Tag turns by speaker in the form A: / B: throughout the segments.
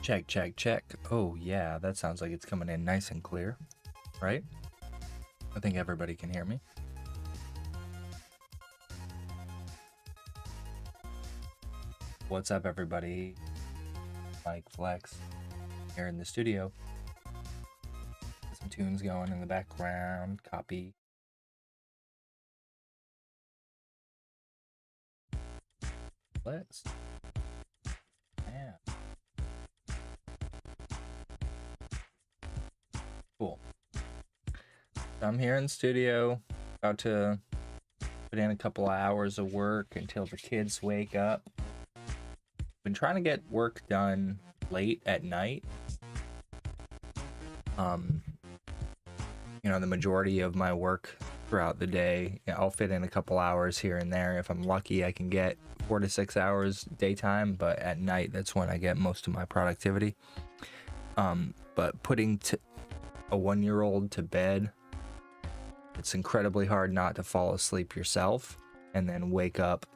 A: Check, check, check. Oh yeah, that sounds like it's coming in nice and clear, right? I think everybody can hear me. What's up, everybody? Mike Flex here in the studio. Some tunes going in the background. Copy. Let's. Yeah. Cool. I'm here in the studio, about to put in a couple of hours of work until the kids wake up. Been trying to get work done late at night. You know, the majority of my work throughout the day, I'll fit in a couple hours here and there. If I'm lucky, I can get 4 to 6 hours daytime, but at night, that's when I get most of my productivity. But putting a 1-year-old to bed, it's incredibly hard not to fall asleep yourself and then wake up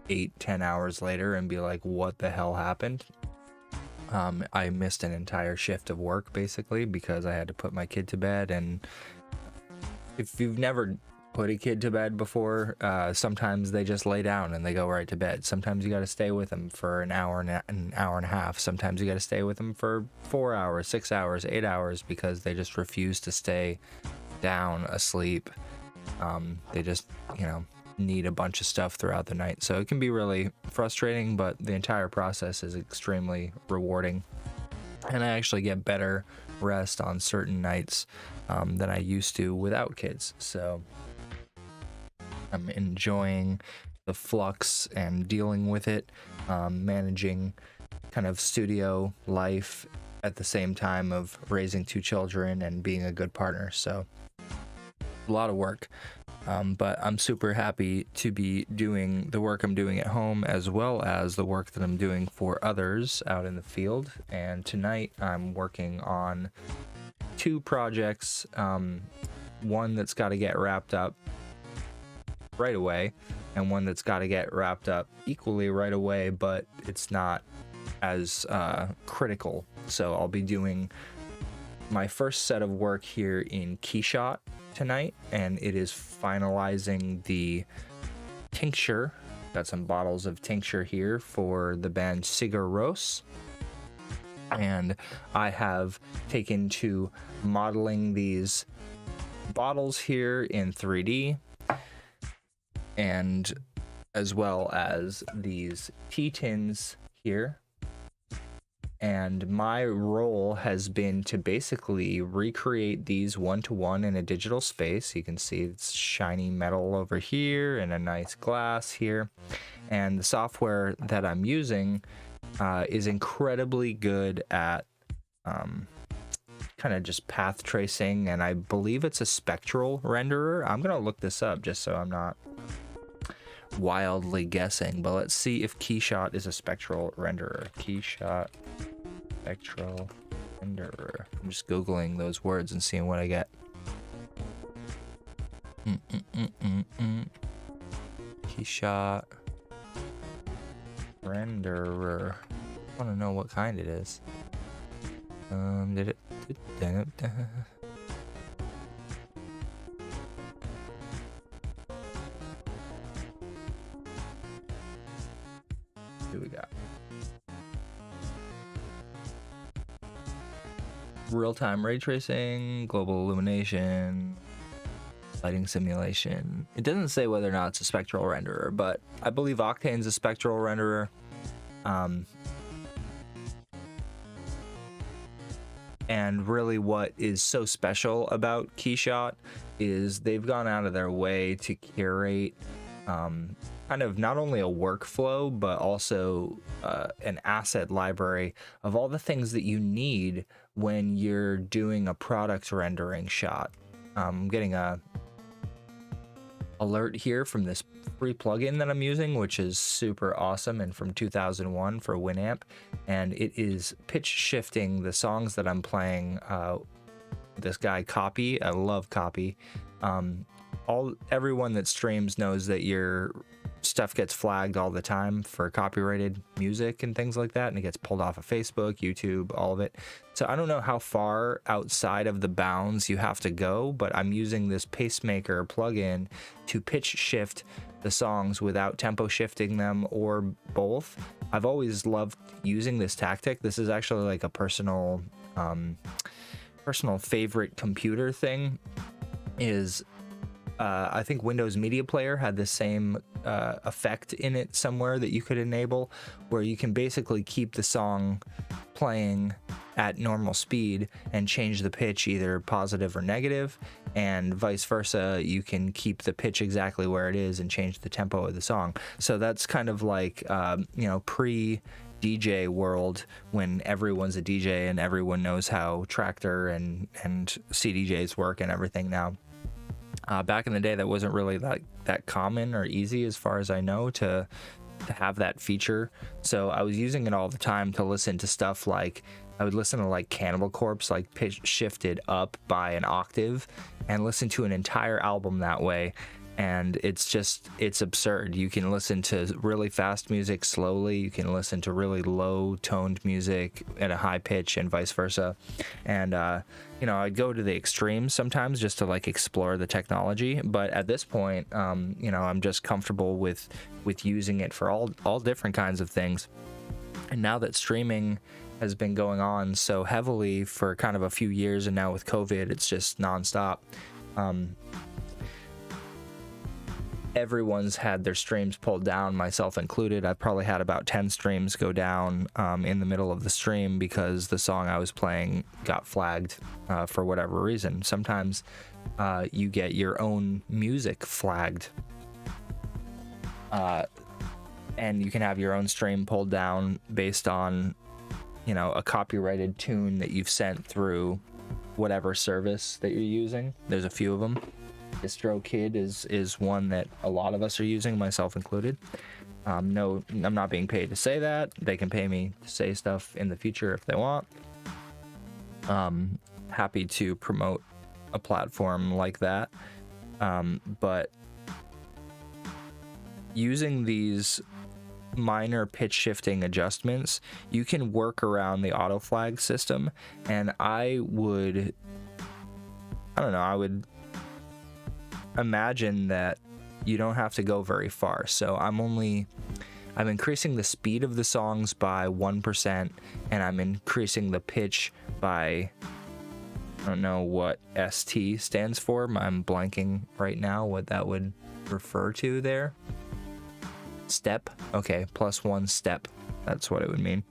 A: 8-10 hours later and be like, what the hell happened? I missed an entire shift of work basically because I had to put my kid to bed. And if you've never put a kid to bed before, sometimes they just lay down and they go right to bed. Sometimes you got to stay with them for an hour and a half. Sometimes you got to stay with them for 4 hours, 6 hours, 8 hours because they just refuse to stay down asleep. They just, need a bunch of stuff throughout the night. So it can be really frustrating, but the entire process is extremely rewarding. And I actually get better rest on certain nights than I used to without kids. So I'm enjoying the flux and dealing with it, managing kind of studio life at the same time of raising 2 children and being a good partner. So a lot of work. But I'm super happy to be doing the work I'm doing at home as well as the work that I'm doing for others out in the field. And tonight I'm working on 2 projects, one that's got to get wrapped up right away and one that's got to get wrapped up equally right away, but it's not as critical. So I'll be doing my first set of work here in Keyshot tonight, and it is finalizing the tincture. Got some bottles of tincture here for the band Sigur Rós, and I have taken to modeling these bottles here in 3D, and as well as these tea tins here. And my role has been to basically recreate these one-to-one in a digital space. You can see it's shiny metal over here and a nice glass here. And the software that I'm using is incredibly good at kind of just path tracing. And I believe it's a spectral renderer. I'm going to look this up just so I'm not wildly guessing, but let's see if Keyshot is a spectral renderer. Keyshot spectral renderer. I'm just googling those words and seeing what I get. Keyshot renderer. I want to know what kind it is. Did it? Who we got? Real-time ray tracing, global illumination, lighting simulation. It doesn't say whether or not it's a spectral renderer, but I believe Octane's a spectral renderer. And really what is so special about Keyshot is they've gone out of their way to curate kind of not only a workflow, but also an asset library of all the things that you need when you're doing a product rendering shot. I'm getting a alert here from this free plugin that I'm using, which is super awesome and from 2001 for Winamp, and it is pitch shifting the songs that I'm playing. This guy Copy, I love Copy. Everyone that streams knows that you're stuff gets flagged all the time for copyrighted music and things like that, and it gets pulled off of Facebook, YouTube, all of it. So I don't know how far outside of the bounds you have to go, but I'm using this pacemaker plugin to pitch shift the songs without tempo shifting them or both. I've always loved using this tactic. This is actually like a personal favorite computer thing. Is I think Windows Media Player had the same effect in it somewhere that you could enable, where you can basically keep the song playing at normal speed and change the pitch either positive or negative, and vice versa. You can keep the pitch exactly where it is and change the tempo of the song. So that's kind of like pre DJ world, when everyone's a DJ and everyone knows how Tractor and CDJs work and everything now. Back in the day, that wasn't really that common or easy, as far as I know, to have that feature. So I was using it all the time to listen to stuff like, I would listen to like Cannibal Corpse, like pitch shifted up by an octave, and listen to an entire album that way. And it's absurd. You can listen to really fast music slowly. You can listen to really low toned music at a high pitch, and vice versa. And I'd go to the extremes sometimes just to like explore the technology. But at this point, I'm just comfortable with using it for all different kinds of things. And now that streaming has been going on so heavily for kind of a few years, and now with COVID, it's just nonstop. Everyone's had their streams pulled down, myself included. I've probably had about 10 streams go down in the middle of the stream because the song I was playing got flagged for whatever reason. Sometimes you get your own music flagged, and you can have your own stream pulled down based on, a copyrighted tune that you've sent through whatever service that you're using. There's a few of them. DistroKid is one that a lot of us are using, myself included. No, I'm not being paid to say that. They can pay me to say stuff in the future if they want. Happy to promote a platform like that. But using these minor pitch shifting adjustments, you can work around the auto flag system. And I would imagine that you don't have to go very far. So I'm increasing the speed of the songs by 1%, and I'm increasing the pitch by, I don't know what ST stands for. I'm blanking right now what that would refer to there. Step. Okay, +1 step. That's what it would mean.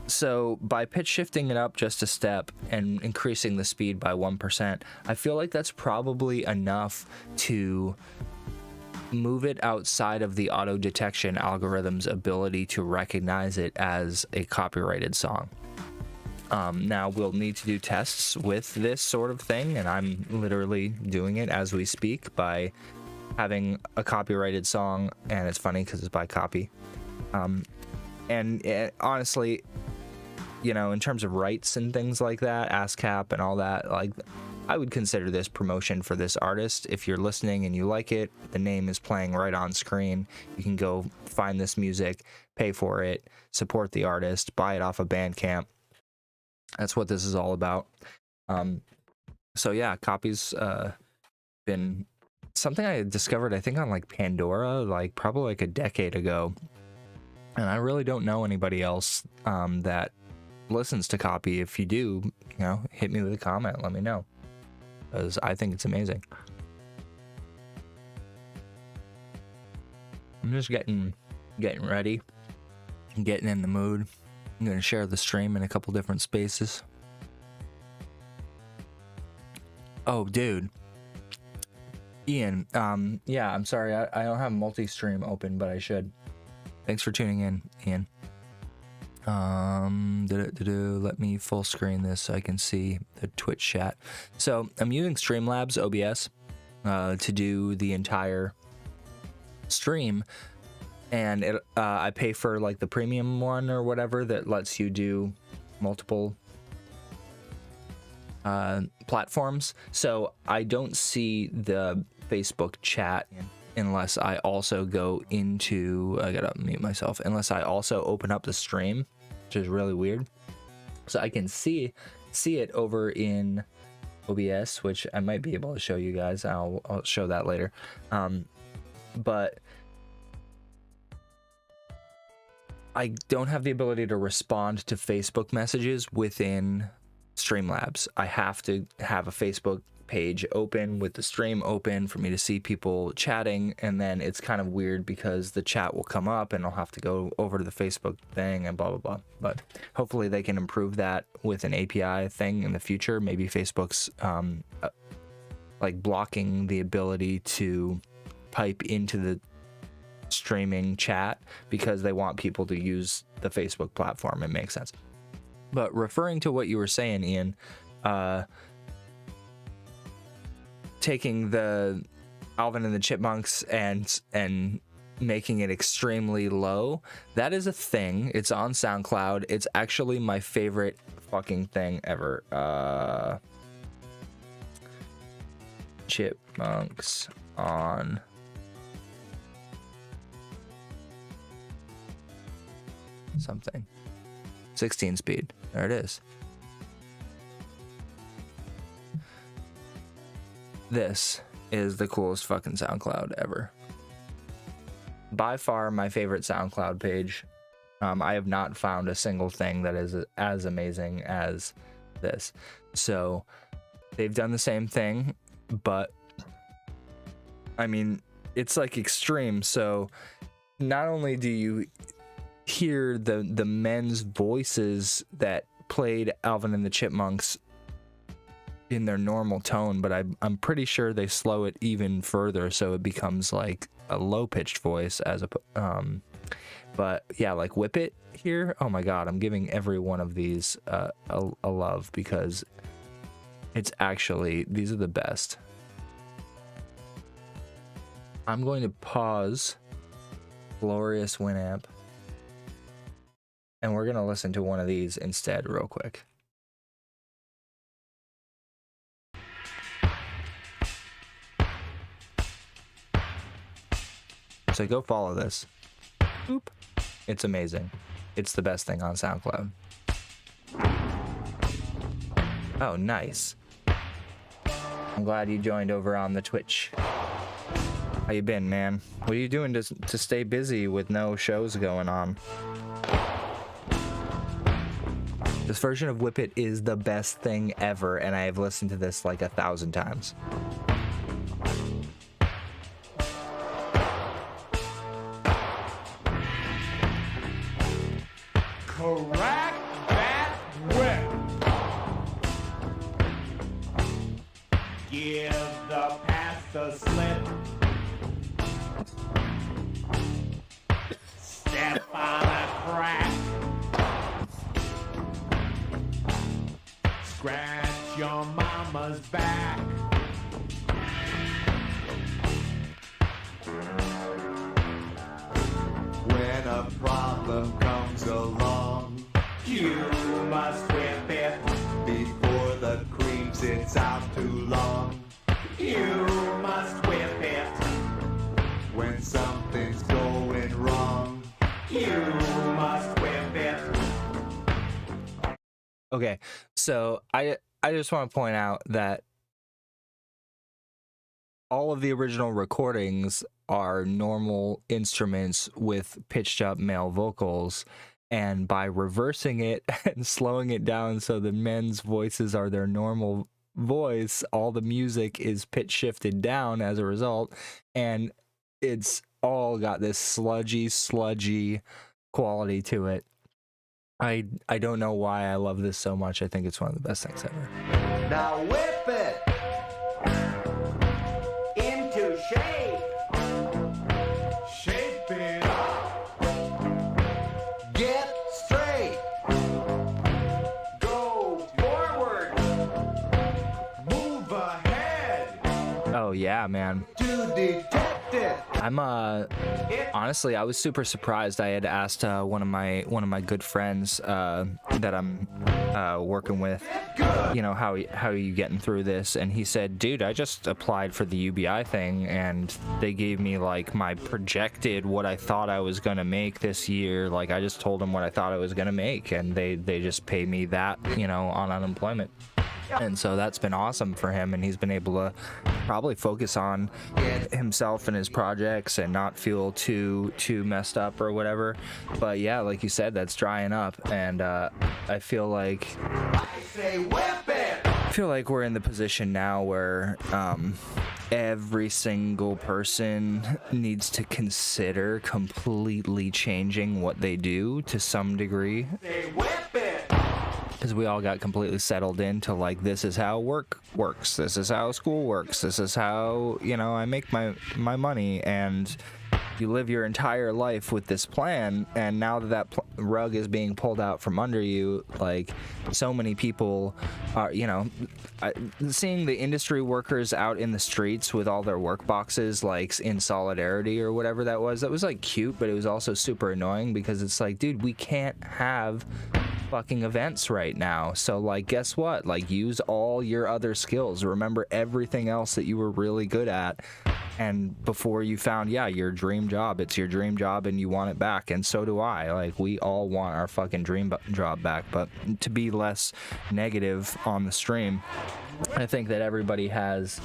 A: So by pitch shifting it up just a step and increasing the speed by 1%, I feel like that's probably enough to move it outside of the auto detection algorithm's ability to recognize it as a copyrighted song. Now we'll need to do tests with this sort of thing, and I'm literally doing it as we speak by having a copyrighted song, and it's funny because it's by copy. Honestly, in terms of rights and things like that, ASCAP and all that, like, I would consider this promotion for this artist. If you're listening and you like it, the name is playing right on screen. You can go find this music, pay for it, support the artist, buy it off of Bandcamp. That's what this is all about. So yeah, copies been something I discovered, I think, on like Pandora, like probably like a decade ago. And I really don't know anybody else that listens to copy. If you do, hit me with a comment, let me know, because I think it's amazing. I'm just getting ready, getting in the mood. I'm gonna share the stream in a couple different spaces. Oh, dude, Ian, yeah, I'm sorry, I don't have multi-stream open, but I should. Thanks for tuning in, Ian. Let me full screen this so I can see the Twitch chat. So I'm using Streamlabs OBS to do the entire stream, and I pay for like the premium one or whatever that lets you do multiple platforms. So I don't see the Facebook chat unless I also go into, I gotta mute myself, unless I also open up the stream, which is really weird. So I can see it over in OBS, which I might be able to show you guys. I'll show that later. But I don't have the ability to respond to Facebook messages within Streamlabs. I have to have a Facebook page open with the stream open for me to see people chatting, and then it's kind of weird because the chat will come up and I'll have to go over to the Facebook thing and blah blah blah. But hopefully they can improve that with an API thing in the future. Maybe Facebook's like blocking the ability to pipe into the streaming chat because they want people to use the Facebook platform. It makes sense. But referring to what you were saying, Ian, taking the Alvin and the Chipmunks and making it extremely low, that is a thing. It's on SoundCloud. It's actually my favorite fucking thing ever. Chipmunks on something 16 speed. There it is. This is the coolest fucking SoundCloud ever. By far my favorite SoundCloud page. I have not found a single thing that is as amazing as this. So they've done the same thing, but I mean, it's like extreme. So not only do you hear the men's voices that played Alvin and the Chipmunks in their normal tone, but I'm pretty sure they slow it even further so it becomes like a low-pitched voice as a but yeah, like Whip It here, oh my god, I'm giving every one of these a love because it's actually, these are the best. I'm going to pause Glorious Winamp and we're gonna listen to one of these instead real quick. So go follow this. Boop. It's amazing. It's the best thing on SoundCloud. Oh, nice. I'm glad you joined over on the Twitch. How you been, man? What are you doing to stay busy with no shows going on? This version of Whip It is the best thing ever, and I have listened to this like 1,000 times.
B: Crack that whip. Give the pass the slip. Step on a crack. Scratch your mama's back. When a problem comes along, you must whip it before the cream sits out too long. You must whip it when something's going wrong. You must whip it.
A: Okay, so I just want to point out that all of the original recordings are normal instruments with pitched up male vocals, and by reversing it and slowing it down so the men's voices are their normal voice, all the music is pitch shifted down as a result, and it's all got this sludgy quality to it. I don't know why I love this so much. I think it's one of the best things ever.
B: Now whip it into shape. Shape it up. Get straight. Go forward. Move ahead.
A: Oh yeah, man.
B: To detect
A: I'm honestly, I was super surprised. I had asked one of my good friends that I'm working with, you know, how are you getting through this? And he said, dude, I just applied for the UBI thing, and they gave me like my projected what I thought I was gonna make this year. Like, I just told them what I thought I was gonna make, and they just paid me that, you know, on unemployment. And so that's been awesome for him, and he's been able to probably focus on himself and his projects and not feel too messed up or whatever. But yeah, like you said, that's drying up, and I feel like we're in the position now where every single person needs to consider completely changing what they do to some degree, because we all got completely settled into like, this is how work works, this is how school works, this is how, you know, I make my money, and you live your entire life with this plan, and now that rug is being pulled out from under you, like, so many people are, you know, seeing the industry workers out in the streets with all their work boxes, like, in solidarity or whatever that was like cute, but it was also super annoying, because it's like, dude, we can't have fucking events right now, so like, guess what, like, use all your other skills, remember everything else that you were really good at, and before you found, yeah, your dream job, it's your dream job and you want it back, and so do I. Like, we all want our fucking dream job back. But to be less negative on the stream, I think that everybody has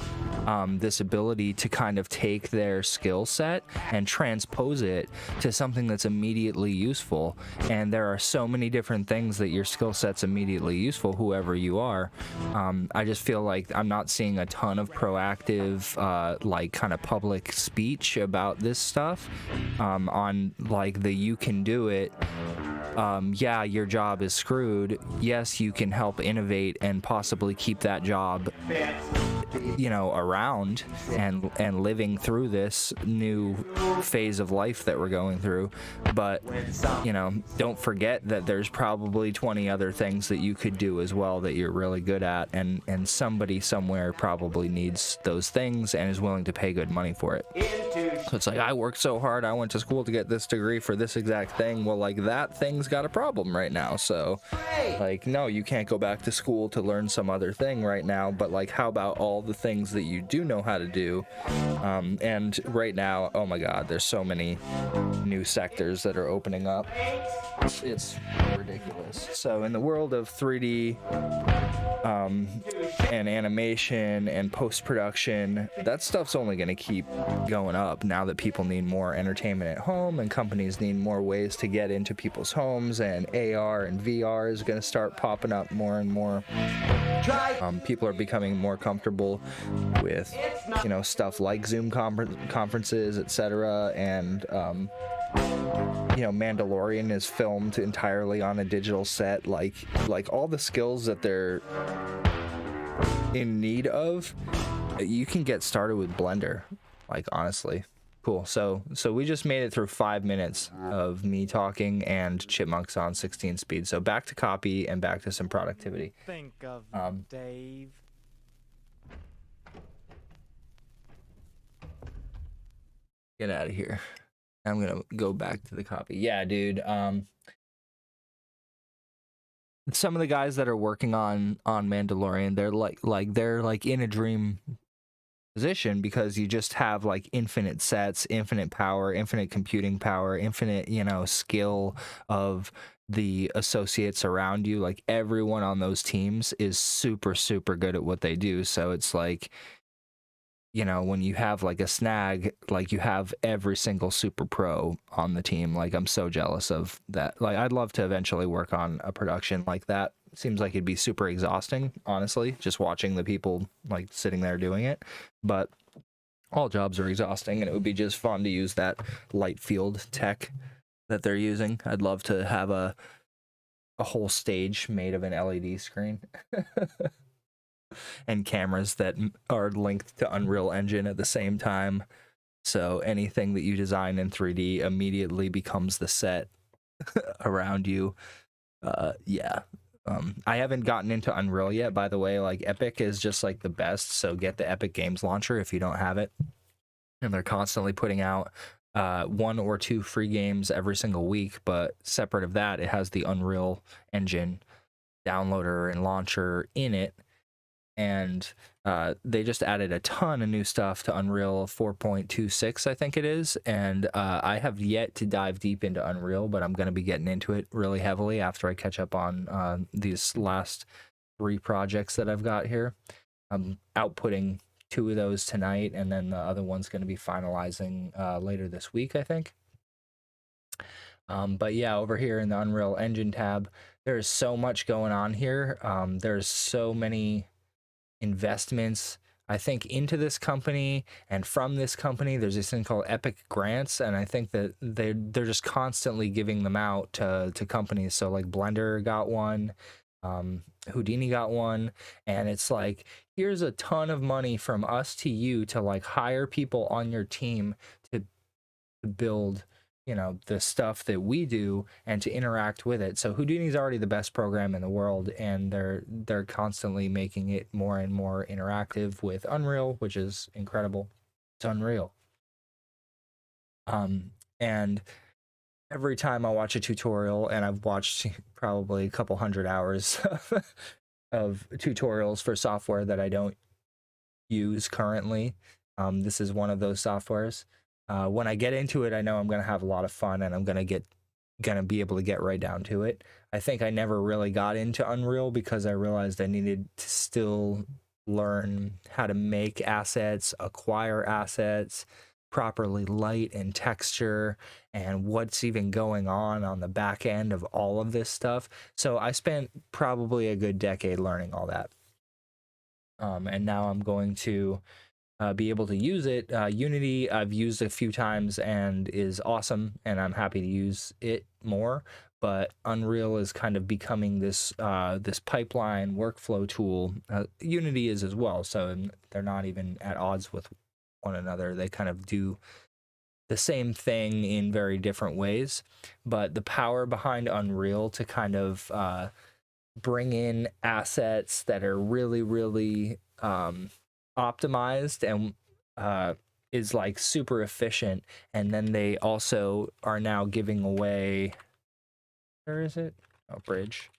A: this ability to kind of take their skill set and transpose it to something that's immediately useful. And there are so many different things that your skill set's immediately useful, whoever you are. I just feel like I'm not seeing a ton of proactive, like, kind of public speech about this stuff on, like, the you can do it. Yeah, your job is screwed. Yes, you can help innovate and possibly keep that job, you know, around and living through this new phase of life that we're going through. But, you know, don't forget that there's probably 20 other things that you could do as well that you're really good at, and somebody somewhere probably needs those things and is willing to pay good money for it. So it's like, I worked so hard, I went to school to get this degree for this exact thing. Well, like, that thing's got a problem right now, so like, no, you can't go back to school to learn some other thing right now, but like, how about all the things that you do know how to do? And right now, oh my god, there's so many new sectors that are opening up, it's ridiculous. So in the world of 3D and animation and post-production, that stuff's only going to keep going up now that people need more entertainment at home, and companies need more ways to get into people's homes, and AR and VR is going to start popping up more and more. People are becoming more comfortable with, you know, stuff like Zoom conferences, etc. And you know, Mandalorian is filmed entirely on a digital set. Like all the skills that they're in need of, you can get started with Blender, like, honestly. Cool. So we just made it through 5 minutes of me talking and Chipmunks on 16 speed. So back to copy and back to some productivity.
C: Think of Dave.
A: Get out of here. I'm gonna go back to the copy. Yeah, dude. Some of the guys that are working on Mandalorian, they're like in a dream position, because you just have like infinite sets, infinite power, infinite computing power, infinite, you know, skill of the associates around you. Like, everyone on those teams is super good at what they do. So it's like, you know, when you have like a snag, like, you have every single super pro on the team. Like, I'm so jealous of that. Like, I'd love to eventually work on a production like that. Seems like it'd be super exhausting, honestly, just watching the people like sitting there doing it. But all jobs are exhausting, and it would be just fun to use that light field tech that they're using. I'd love to have a whole stage made of an LED screen. And cameras that are linked to Unreal Engine at the same time, so anything that you design in 3D immediately becomes the set around you. Yeah. I haven't gotten into Unreal yet, by the way. Like, Epic is just like the best, so get the Epic Games Launcher if you don't have it. and they're constantly putting out 1 or 2 free games every single week. But separate of that, it has the Unreal Engine downloader and launcher in it, and they just added a ton of new stuff to Unreal 4.26, I think it is. And I have yet to dive deep into Unreal, but I'm going to be getting into it really heavily after I catch up on these last 3 projects that I've got here. I'm outputting 2 of those tonight, and then the other one's going to be finalizing later this week, I think. But yeah, over here in the Unreal Engine tab, there's so much going on here. There's so many investments, I think, into this company and from this company. There's this thing called Epic Grants, and I think that they're just constantly giving them out to companies. So like Blender got one, Houdini got one, and it's like, here's a ton of money from us to you to like hire people on your team to build, you know, the stuff that we do and to interact with it. So Houdini's already the best program in the world, and they're constantly making it more and more interactive with Unreal, which is incredible. It's unreal. And every time I watch a tutorial, and I've watched probably a couple hundred hours of tutorials for software that I don't use currently. This is one of those softwares. When I get into it, I know I'm going to have a lot of fun, and I'm going to be able to get right down to it. I think I never really got into Unreal because I realized I needed to still learn how to make assets, acquire assets, properly light and texture, and what's even going on the back end of all of this stuff. So I spent probably a good decade learning all that. And now I'm going to be able to use it. Unity I've used a few times and is awesome, and I'm happy to use it more. But Unreal is kind of becoming this this pipeline workflow tool. Unity is as well, so they're not even at odds with one another. They kind of do the same thing in very different ways. But the power behind Unreal to kind of bring in assets that are really, really optimized and is like super efficient. And then they also are now giving away, where is it? Oh, Bridge.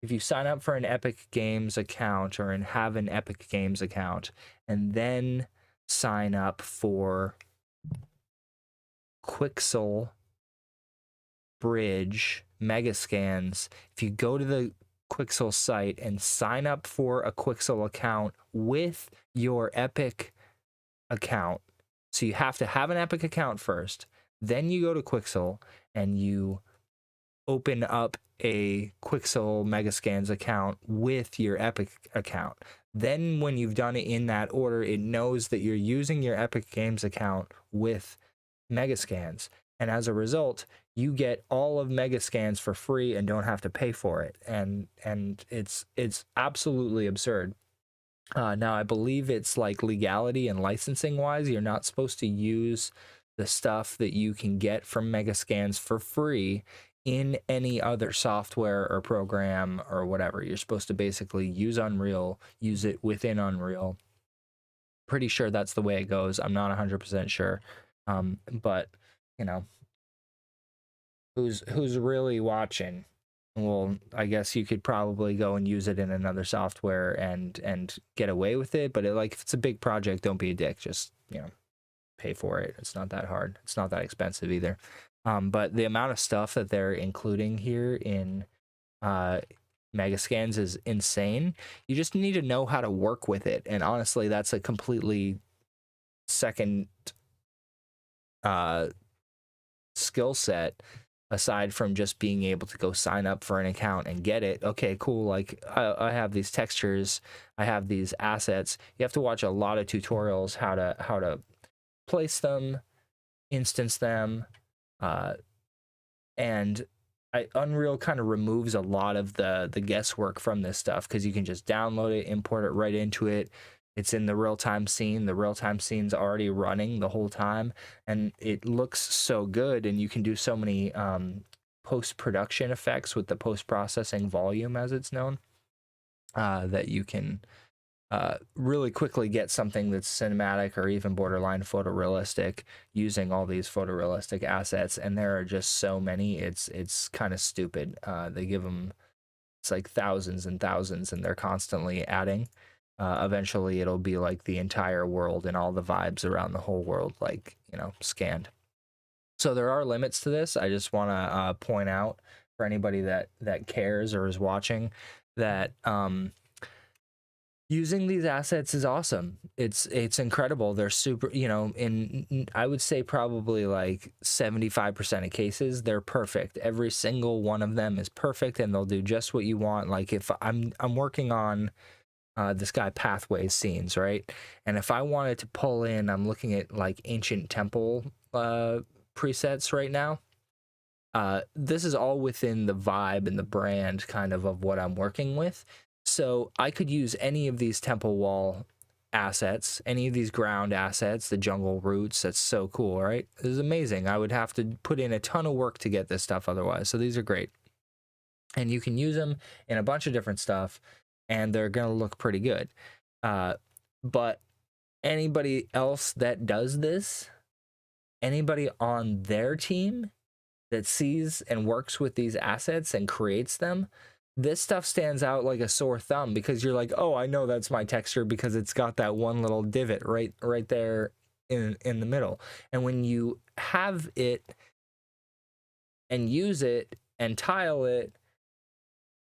A: If you sign up for an Epic Games account or have an Epic Games account and then sign up for Quixel Bridge Megascans, if you go to the Quixel site and sign up for a Quixel account with your Epic account. So you have to have an Epic account first. Then you go to Quixel and you open up a Quixel Megascans account with your Epic account. Then when you've done it in that order, it knows that you're using your Epic Games account with Megascans. And as a result, you get all of Megascans for free and don't have to pay for it. And it's absolutely absurd. Now, I believe it's like legality and licensing wise, you're not supposed to use the stuff that you can get from Megascans for free in any other software or program or whatever. You're supposed to basically use Unreal, use it within Unreal. Pretty sure that's the way it goes. I'm not 100% sure. But, you know, who's really watching? Well, I guess you could probably go and use it in another software and get away with it. But like, if it's a big project, don't be a dick. Just, you know, pay for it. It's not that hard. It's not that expensive either. But the amount of stuff that they're including here in Megascans is insane. You just need to know how to work with it. And honestly, that's a completely second skill set aside from just being able to go sign up for an account and get it. Okay, cool. Like I have these textures, I have these assets. You have to watch a lot of tutorials how to place them, instance them, and Unreal kind of removes a lot of the guesswork from this stuff because you can just download it, import it right into it. It's in the real-time scene. The real-time scene's already running the whole time, and it looks so good, and you can do so many post-production effects with the post-processing volume, as it's known, that you can really quickly get something that's cinematic or even borderline photorealistic using all these photorealistic assets. And there are just so many. It's kind of stupid. They give them, it's like thousands and thousands, and they're constantly adding. Eventually, it'll be like the entire world and all the vibes around the whole world, like, scanned. So there are limits to this. I just want to point out for anybody that cares or is watching that using these assets is awesome. It's incredible. They're super, in I would say probably like 75% of cases, they're perfect. Every single one of them is perfect, and they'll do just what you want. Like if I'm working on this guy Pathways scenes, right? And if I wanted to pull in, I'm looking at like ancient temple presets right now. This is all within the vibe and the brand kind of what I'm working with. So I could use any of these temple wall assets, any of these ground assets, the jungle roots. That's so cool, right? This is amazing. I would have to put in a ton of work to get this stuff otherwise. So these are great. And you can use them in a bunch of different stuff, and they're going to look pretty good. But anybody else that does this, anybody on their team that sees and works with these assets and creates them, this stuff stands out like a sore thumb, because you're like, oh, I know that's my texture because it's got that one little divot right there in the middle. And when you have it and use it and tile it,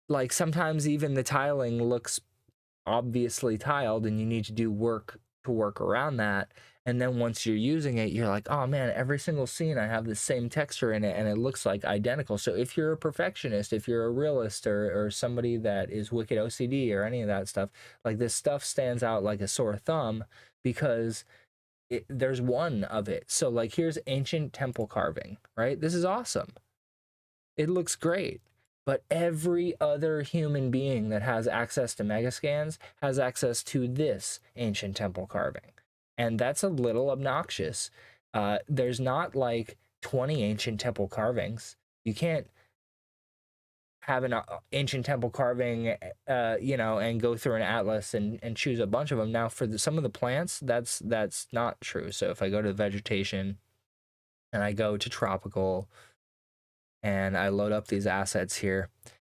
A: like sometimes even the tiling looks obviously tiled and you need to do work to work around that. And then once you're using it, you're like, oh man, every single scene I have the same texture in it and it looks like identical. So if you're a perfectionist, if you're a realist, or somebody that is wicked OCD or any of that stuff, like this stuff stands out like a sore thumb because there's one of it. So like here's ancient temple carving, right? This is awesome. It looks great. But every other human being that has access to Megascans has access to this ancient temple carving. And that's a little obnoxious. There's not like 20 ancient temple carvings. You can't have an ancient temple carving, and go through an atlas and choose a bunch of them. Now, for some of the plants, that's not true. So if I go to vegetation and I go to tropical and I load up these assets here,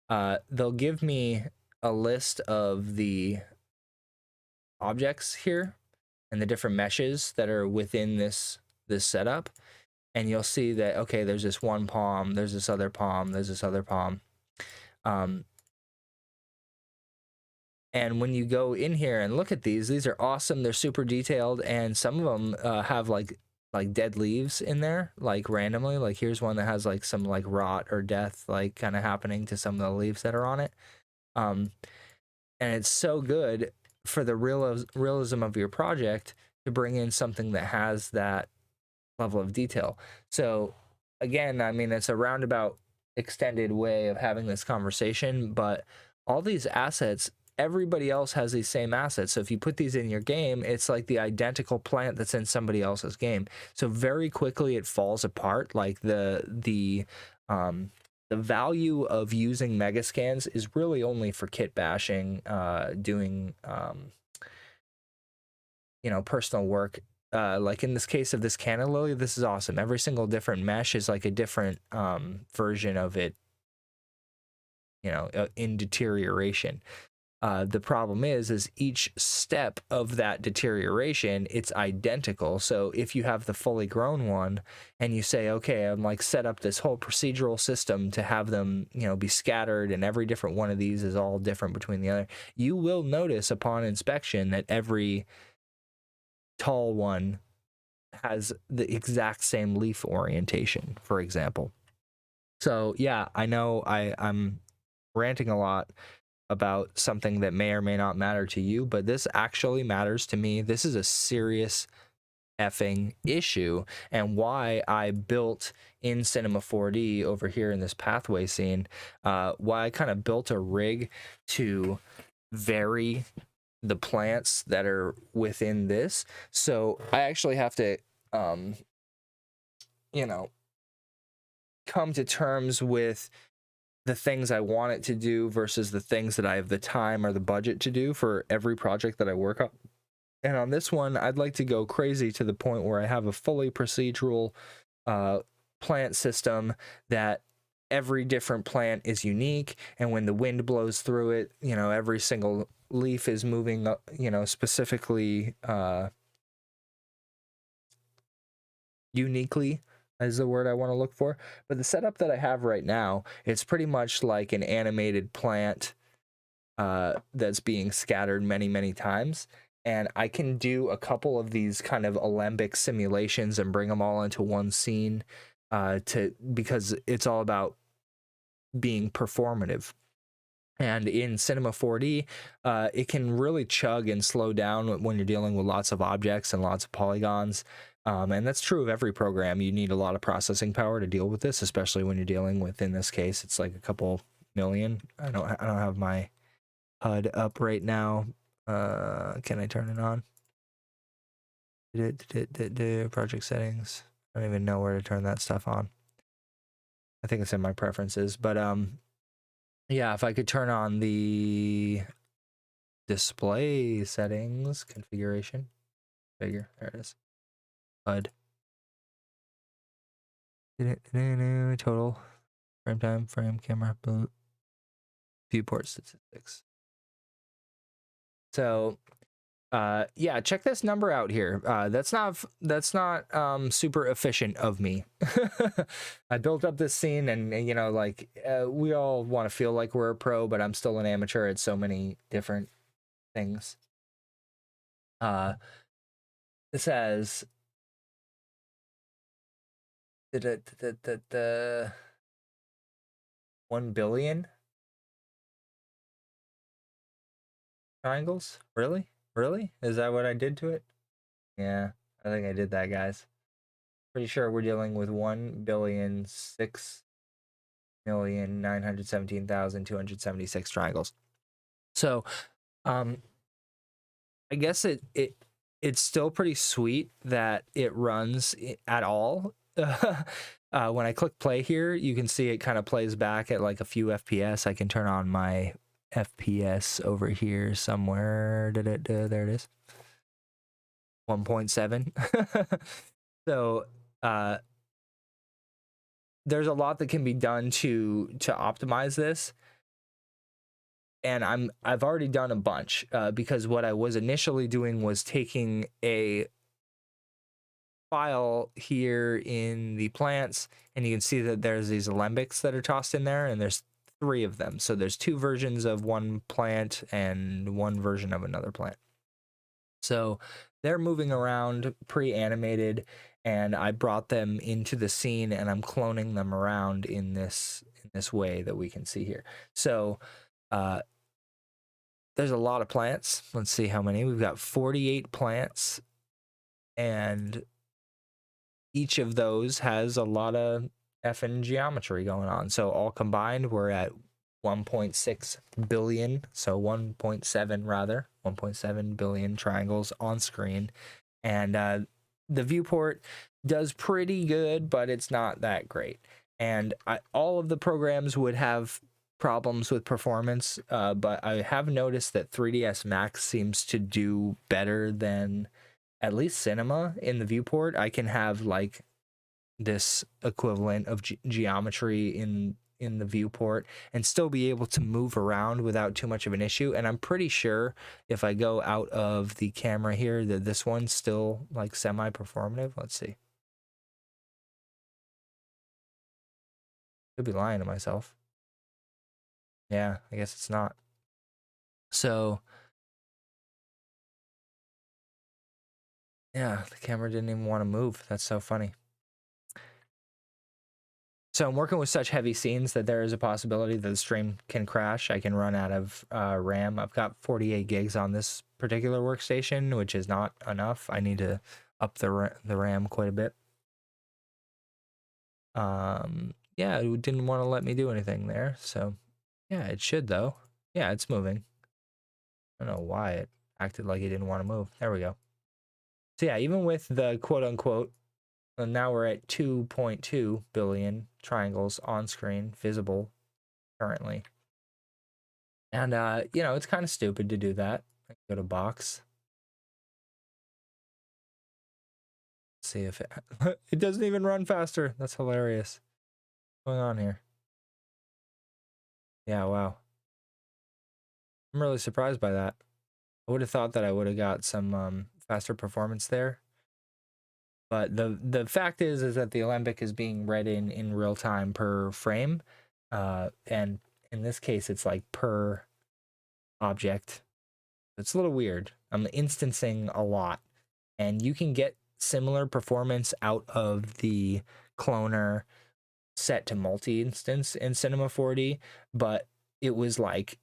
A: they'll give me a list of the objects here and the different meshes that are within this setup. And you'll see that, okay, there's this one palm, there's this other palm, there's this other palm. And when you go in here and look at these are awesome. They're super detailed, and some of them have like dead leaves in there, like randomly. Like here's one that has like some like rot or death like kind of happening to some of the leaves that are on it. And it's so good for the realism of your project to bring in something that has that level of detail. So again, I mean, it's a roundabout extended way of having this conversation, but all these assets, everybody else has these same assets. So if you put these in your game, it's like the identical plant that's in somebody else's game. So very quickly it falls apart. Like the value of using Megascans is really only for kit bashing, doing personal work. Like in this case of this canna lily, this is awesome. Every single different mesh is like a different version of it, in deterioration. The problem is each step of that deterioration, it's identical. So if you have the fully grown one and you say, okay, I'm like set up this whole procedural system to have them, be scattered, and every different one of these is all different between the other, you will notice upon inspection that every tall one has the exact same leaf orientation, for example. So yeah, I know I'm ranting a lot about something that may or may not matter to you, but this actually matters to me. This is a serious effing issue, and why I built in Cinema 4D over here in this pathway scene, why I kind of built a rig to vary the plants that are within this. So I actually have to, come to terms with the things I want it to do versus the things that I have the time or the budget to do for every project that I work on. And on this one, I'd like to go crazy to the point where I have a fully procedural plant system that every different plant is unique, and when the wind blows through it, you know, every single leaf is moving, you know, specifically uniquely is the word I want to look for. But the setup that I have right now, it's pretty much like an animated plant that's being scattered many times. And I can do a couple of these kind of alembic simulations and bring them all into one scene because it's all about being performative. And in Cinema 4D, it can really chug and slow down when you're dealing with lots of objects and lots of polygons. And that's true of every program. You need a lot of processing power to deal with this, especially when you're dealing with, in this case, it's like a couple million. I don't have my HUD up right now. Can I turn it on? Project settings. I don't even know where to turn that stuff on. I think it's in my preferences, but yeah, if I could turn on the display settings configuration, there it is. HUD. Total frame time, frame camera, viewport statistics. So yeah, check this number out here. That's not super efficient of me. I built up this scene, and you know, like we all want to feel like we're a pro, but I'm still an amateur at so many different things. It says the 1 billion triangles. Really? Is that what I did to it? Yeah, I think I did that, guys. Pretty sure we're dealing with 1,006,917,276 triangles. So, I guess it's still pretty sweet that it runs at all. When I click play here, you can see it kind of plays back at like a few FPS. I can turn on my FPS over here somewhere. There it is. 1.7. So there's a lot that can be done to optimize this, and I've already done a bunch because what I was initially doing was taking a file here in the plants, and you can see that there's these alembics that are tossed in there, and there's 3 of them. So there's 2 versions of one plant and 1 version of another plant. So they're moving around pre-animated, and I brought them into the scene, and I'm cloning them around in this way that we can see here. So there's a lot of plants. Let's see how many. We've got 48 plants, and each of those has a lot of effing geometry going on. So all combined, we're at 1.6 billion, so 1.7 rather, 1.7 billion triangles on screen. And the viewport does pretty good, but it's not that great. And all of the programs would have problems with performance, but I have noticed that 3ds Max seems to do better than at least Cinema in the viewport. I can have like this equivalent of geometry in the viewport and still be able to move around without too much of an issue. And I'm pretty sure if I go out of the camera here that this one's still like semi-performative. Let's see. Could be lying to myself. Yeah, I guess it's not. So yeah, the camera didn't even want to move. That's so funny. So I'm working with such heavy scenes that there is a possibility that the stream can crash. I can run out of RAM. I've got 48 gigs on this particular workstation, which is not enough. I need to up the RAM quite a bit. Yeah, it didn't want to let me do anything there. So yeah, it should though. Yeah, it's moving. I don't know why it acted like it didn't want to move. There we go. So yeah, even with the quote unquote, and now we're at 2.2 billion triangles on screen visible. currently. And, you know, it's kind of stupid to do that. Go to box. See if it, it doesn't even run faster. That's hilarious. What's going on here? Yeah, wow. I'm really surprised by that. I would have thought that I would have got some faster performance there. But the fact is that the Alembic is being read in real time per frame. And in this case, it's like per object. It's a little weird. I'm instancing a lot. And you can get similar performance out of the cloner set to multi-instance in Cinema 4D, but it was like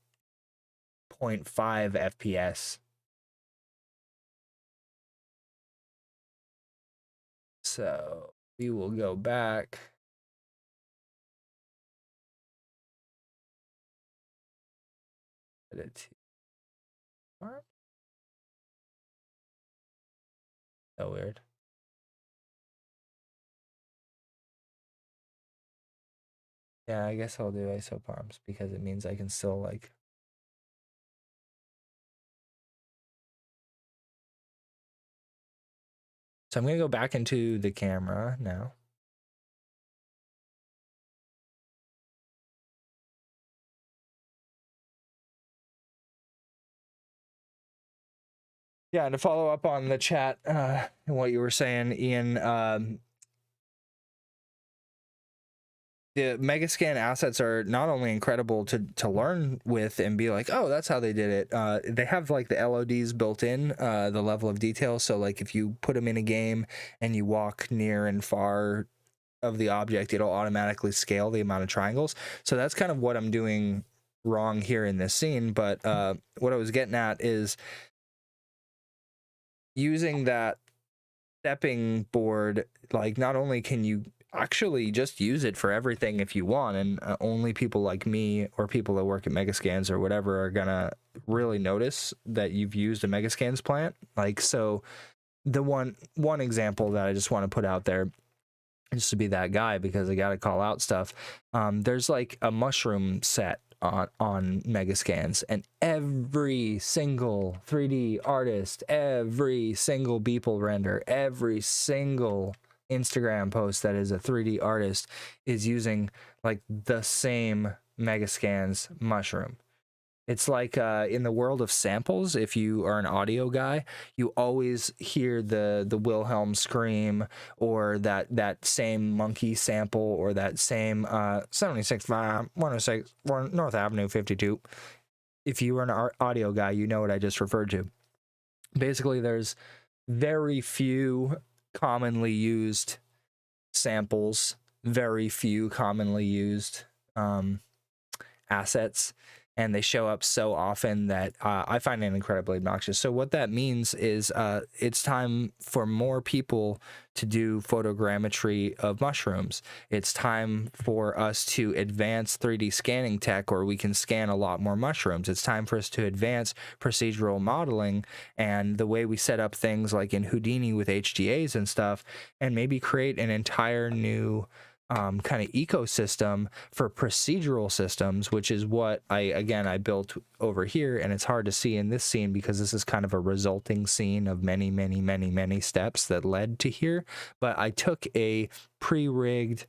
A: 0.5 FPS. So we will go back. Edit. So weird. Yeah, I guess I'll do isoparms because it means I can still like. So I'm gonna go back into the camera now. Yeah, and to follow up on the chat and what you were saying, Ian, the Megascan assets are not only incredible to learn with and be like, oh, that's how they did it. They have like the LODs built in, the level of detail. So like if you put them in a game and you walk near and far of the object, it'll automatically scale the amount of triangles. So that's kind of what I'm doing wrong here in this scene. But what I was getting at is using that stepping board, like not only can you actually just use it for everything if you want, and only people like me or people that work at Megascans or whatever are gonna really notice that you've used a Megascans plant. Like, so the one example that I just want to put out there, just to be that guy because I gotta call out stuff, there's like a mushroom set on Megascans, and every single 3D artist, every single Beeple render, every single Instagram post that is a 3D artist is using like the same Megascans mushroom. It's like in the world of samples, if you are an audio guy, you always hear the Wilhelm scream or that same monkey sample or that same 106 North Avenue 52. If you are an audio guy, you know what I just referred to. Basically, there's very few commonly used samples, very few commonly used assets, and they show up so often that I find it incredibly obnoxious. So what that means is it's time for more people to do photogrammetry of mushrooms. It's time for us to advance 3D scanning tech, or we can scan a lot more mushrooms. It's time for us to advance procedural modeling and the way we set up things like in Houdini with HDAs and stuff, and maybe create an entire new kind of ecosystem for procedural systems, which is what I built over here. And it's hard to see in this scene because this is kind of a resulting scene of many steps that led to here. But I took a pre-rigged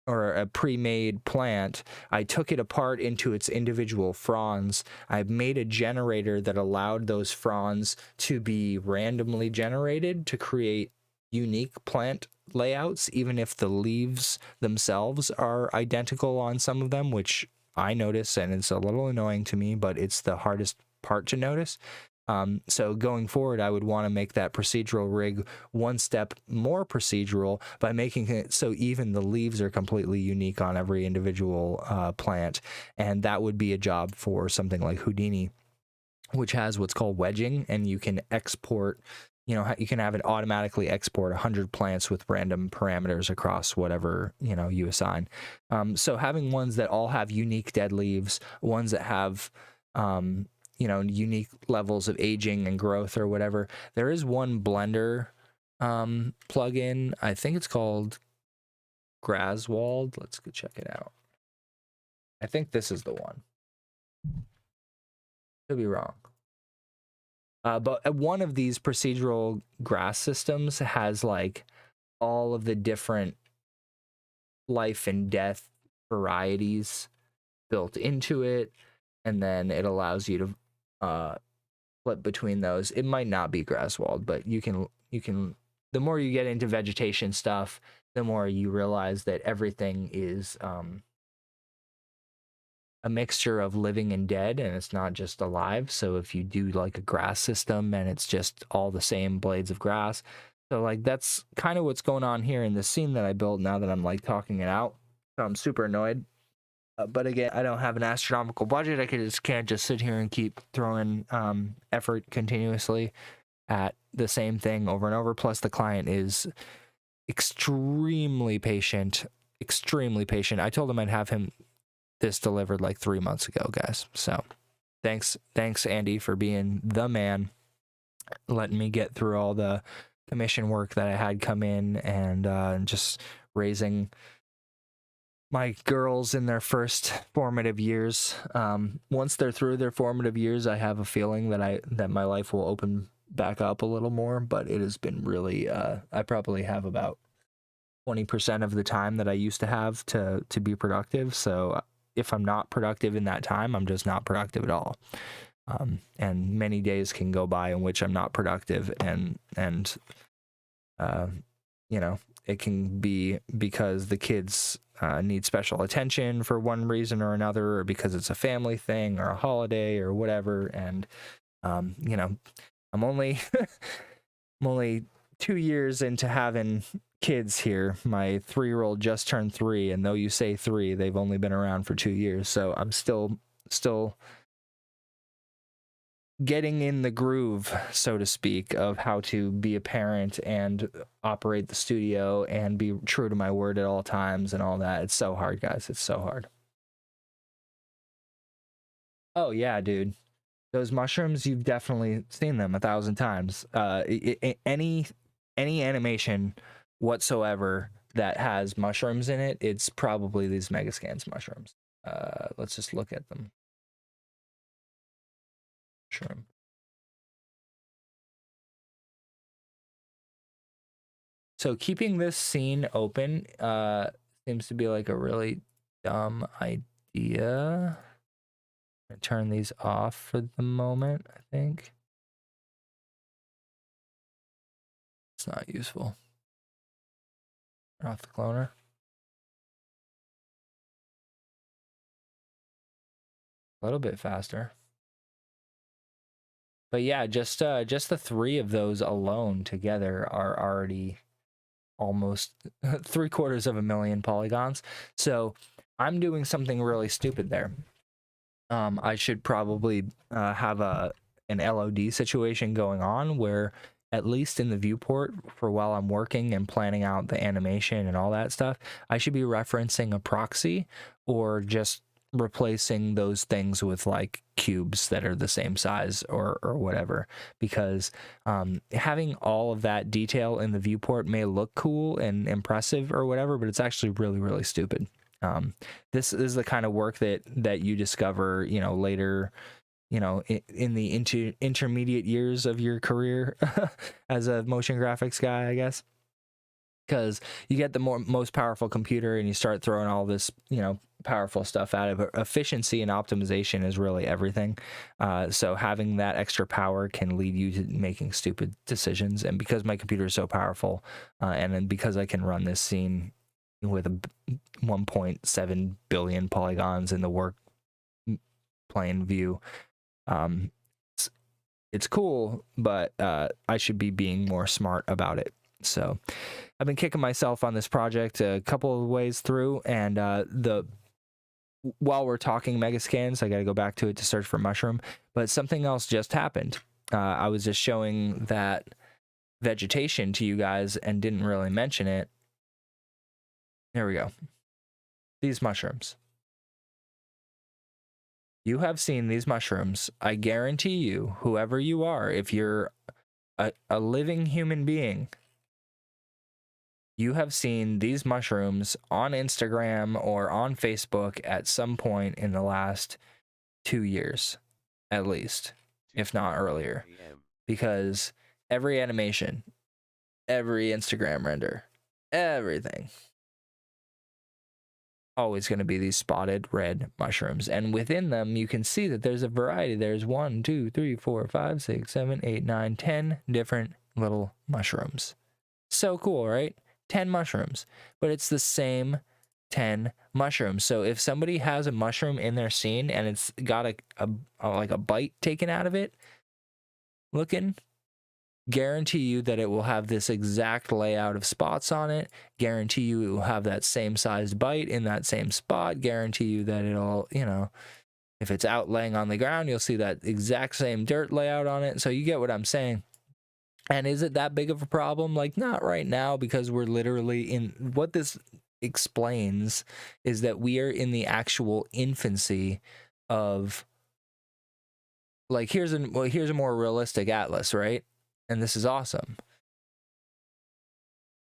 A: or a pre-made plant, I took it apart into its individual fronds. I made a generator that allowed those fronds to be randomly generated to create unique plant layouts, even if the leaves themselves are identical on some of them, which I notice, and it's a little annoying to me, but it's the hardest part to notice. So going forward, I would want to make that procedural rig one step more procedural by making it so even the leaves are completely unique on every individual plant. And that would be a job for something like Houdini, which has what's called wedging, and you can export, you can have it automatically export 100 plants with random parameters across whatever, you assign. So having ones that all have unique dead leaves, ones that have, unique levels of aging and growth or whatever. There is one Blender plugin. I think it's called Graswald. Let's go check it out. I think this is the one. Could be wrong. But one of these procedural grass systems has like all of the different life and death varieties built into it, and then it allows you to flip between those. It might not be grass walled, but you can the more you get into vegetation stuff, the more you realize that everything is a mixture of living and dead, and it's not just alive. So if you do like a grass system and it's just all the same blades of grass, so like that's kind of what's going on here in this scene that I built now that I'm like talking it out. So I'm super annoyed. But again, I don't have an astronomical budget. I can't just sit here and keep throwing effort continuously at the same thing over and over. Plus, the client is extremely patient. Extremely patient. I told him I'd have this delivered like 3 months ago, guys. So thanks, Andy, for being the man, letting me get through all the commission work that I had come in, and just raising my girls in their first formative years. Once they're through their formative years, I have a feeling that my life will open back up a little more, but it has been really, I probably have about 20% of the time that I used to have to be productive. So if I'm not productive in that time, I'm just not productive at all. And many days can go by in which I'm not productive, and you know, it can be because the kids need special attention for one reason or another, or because it's a family thing or a holiday or whatever. And you know, I'm only I'm only 2 years into having kids here. My 3-year-old just turned 3, and though you say 3, they've only been around for 2 years. So I'm still getting in the groove, so to speak, of how to be a parent and operate the studio and be true to my word at all times and all that. It's so hard, guys. It's so hard. Oh yeah, dude. Those mushrooms, you've definitely seen them 1,000 times. Any animation whatsoever that has mushrooms in it, it's probably these Megascans mushrooms. Let's just look at them. Mushroom. So keeping this scene open seems to be like a really dumb idea. I'm gonna turn these off for the moment, I think. It's not useful. Turn off the cloner. A little bit faster. But yeah, just the 3 of those alone together are already almost 750,000 polygons. So I'm doing something really stupid there. I should probably have an LOD situation going on where, at least in the viewport, for while I'm working and planning out the animation and all that stuff, I should be referencing a proxy or just replacing those things with like cubes that are the same size or whatever, because having all of that detail in the viewport may look cool and impressive or whatever, but it's actually really, really stupid. This is the kind of work that you discover, you know, later, you know, in the intermediate years of your career as a motion graphics guy, I guess, because you get the most powerful computer and you start throwing all this, you know, powerful stuff at it. But efficiency and optimization is really everything. So having that extra power can lead you to making stupid decisions. And because my computer is so powerful, and then because I can run this scene with 1.7 billion polygons in the work plane view, it's cool, but I should be being more smart about it. So I've been kicking myself on this project a couple of ways through, and while we're talking Megascans, I got to go back to it to search for mushroom, but something else just happened. I was just showing that vegetation to you guys and didn't really mention it. There we go. These mushrooms. You have seen these mushrooms. I guarantee you, whoever you are, if you're a living human being, you have seen these mushrooms on Instagram or on Facebook at some point in the last 2 years, at least, if not earlier. Because every animation, every Instagram render, everything, always going to be these spotted red mushrooms. And within them, you can see that there's a variety. There's 1, 2, 3, 4, 5, 6, 7, 8, 9, 10 different little mushrooms. So cool, right? 10 mushrooms, but it's the same 10 mushrooms. So if somebody has a mushroom in their scene and it's got like a bite taken out of it, guarantee you that it will have this exact layout of spots on it. Guarantee you it will have that same sized bite in that same spot. Guarantee you that it'll, if it's out laying on the ground, you'll see that exact same dirt layout on it. So you get what I'm saying. And is it that big of a problem? Like, not right now, because we're literally in, what this explains is that we are in the actual infancy of, like, here's a more realistic atlas, right? And this is awesome.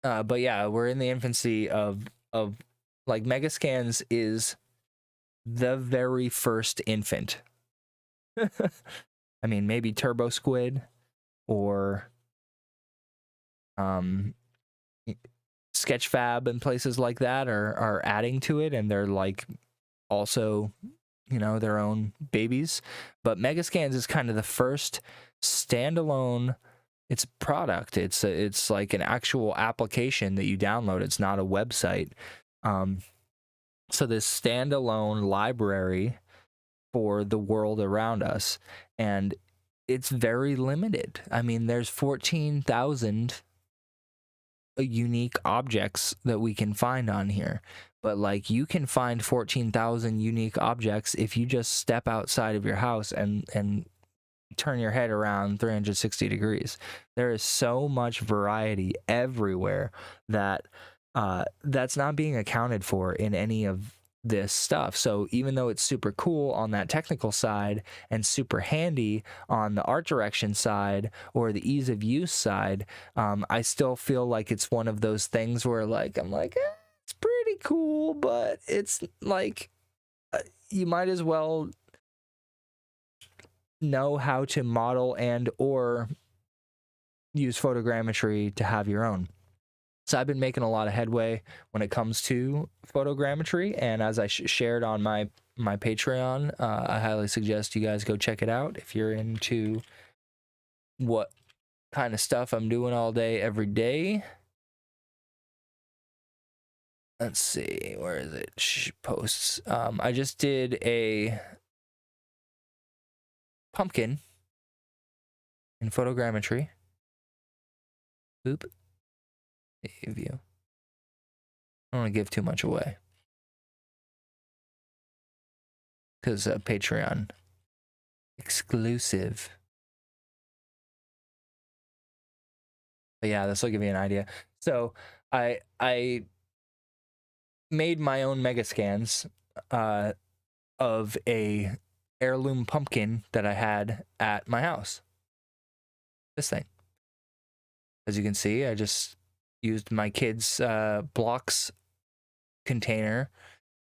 A: But yeah, we're in the infancy of like, Megascans is the very first infant. I mean, maybe Turbo Squid or Sketchfab and places like that are adding to it, and they're like also, their own babies. But Megascans is kind of the first standalone, it's product. It's like an actual application that you download. It's not a website. So this standalone library for the world around us, and it's very limited. I mean, there's 14,000 unique objects that we can find on here, but like, you can find 14,000 unique objects if you just step outside of your house and turn your head around 360 degrees. There is so much variety everywhere that that's not being accounted for in any of this stuff. So even though it's super cool on that technical side and super handy on the art direction side or the ease of use side, I still feel like it's one of those things where, like, I'm like, it's pretty cool, but it's like, you might as well know how to model and or use photogrammetry to have your own. So I've been making a lot of headway when it comes to photogrammetry, and as I shared on my Patreon, I highly suggest you guys go check it out if you're into what kind of stuff I'm doing all day every day. Let's see, where is it? Posts. I just did a pumpkin in photogrammetry. Boop. View. I don't want to give too much away because Patreon exclusive. But yeah, this will give you an idea. So I made my own Megascans of a heirloom pumpkin that I had at my house. This thing. As you can see, I just used my kids' blocks container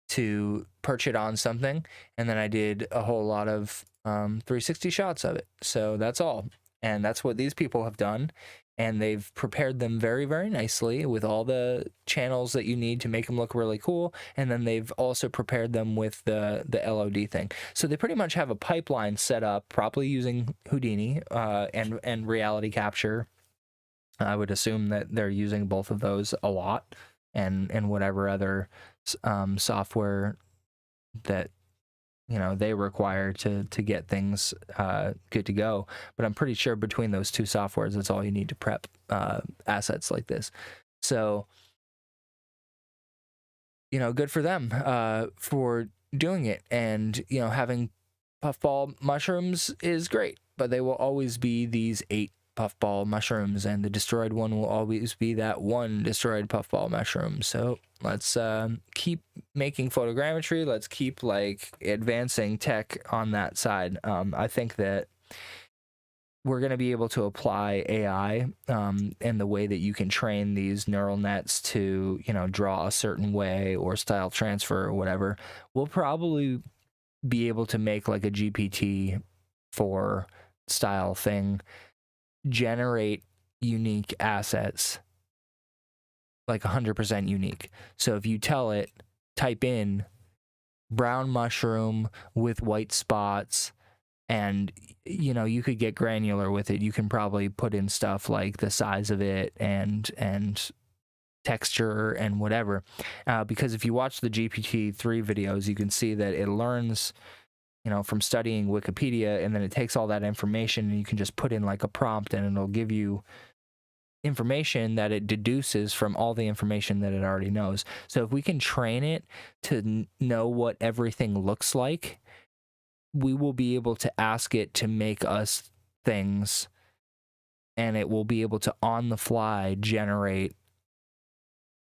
A: to perch it on something, and then I did a whole lot of 360 shots of it. So that's all. And that's what these people have done. And they've prepared them very, very nicely with all the channels that you need to make them look really cool. And then they've also prepared them with the LOD thing. So they pretty much have a pipeline set up, probably using Houdini and reality capture. I would assume that they're using both of those a lot, and whatever other software that they require to get things good to go. But I'm pretty sure between those two softwares, that's all you need to prep assets like this. So good for them for doing it. And having puffball mushrooms is great, but they will always be these 8 puffball mushrooms, and the destroyed one will always be that one destroyed puffball mushroom. So let's keep making photogrammetry. Let's keep like advancing tech on that side. I think that we're going to be able to apply AI and the way that you can train these neural nets to, draw a certain way or style transfer or whatever. We'll probably be able to make like a GPT 4 style thing, generate unique assets, like 100% unique. So if you tell it, type in brown mushroom with white spots, and you could get granular with it. You can probably put in stuff like the size of it and texture and whatever, because if you watch the GPT-3 videos, you can see that it learns from studying Wikipedia, and then it takes all that information and you can just put in like a prompt and it'll give you information that it deduces from all the information that it already knows. So if we can train it to know what everything looks like, we will be able to ask it to make us things, and it will be able to on the fly generate,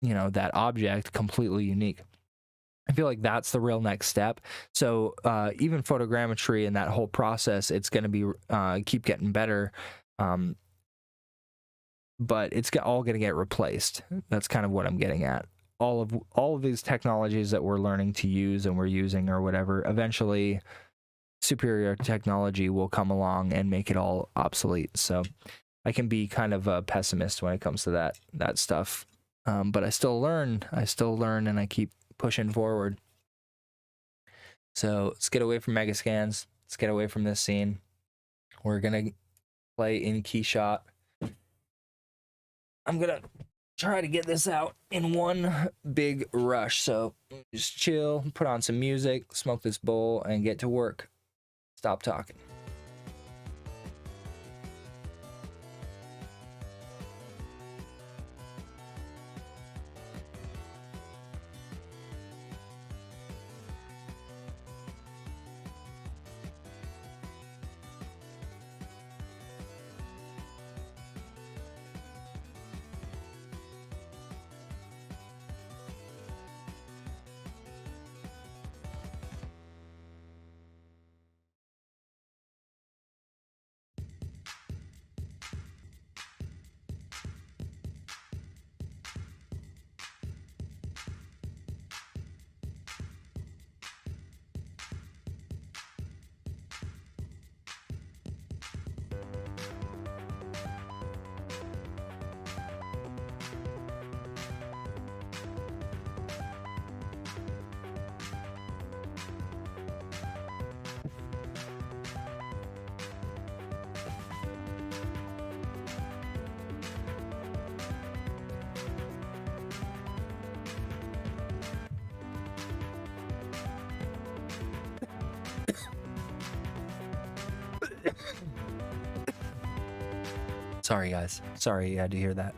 A: that object completely unique. I feel like that's the real next step. So even photogrammetry and that whole process, it's going to be keep getting better, but it's all going to get replaced. That's kind of what I'm getting at. All of these technologies that we're learning to use and we're using or whatever, eventually superior technology will come along and make it all obsolete. So I can be kind of a pessimist when it comes to that stuff. But I still learn and I keep pushing forward. So let's get away from Megascans. Let's get away from this scene. We're going to play in Keyshot. I'm going to try to get this out in one big rush. So just chill, put on some music, smoke this bowl, and get to work. Stop talking. Sorry, guys. Sorry you had to hear that.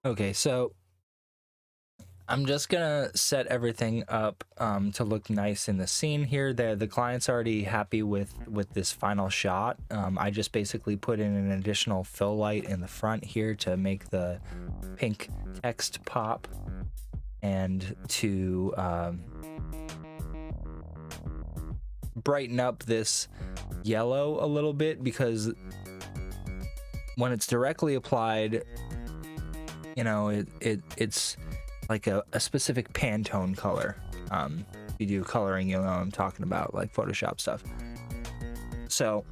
A: Okay, so I'm just gonna set everything up to look nice in the scene here. The client's already happy with this final shot. I just basically put in an additional fill light in the front here to make the pink text pop, and to brighten up this yellow a little bit, because when it's directly applied, you know, it's like a specific Pantone color. If you do coloring, you'll know what I'm talking about, like Photoshop stuff. So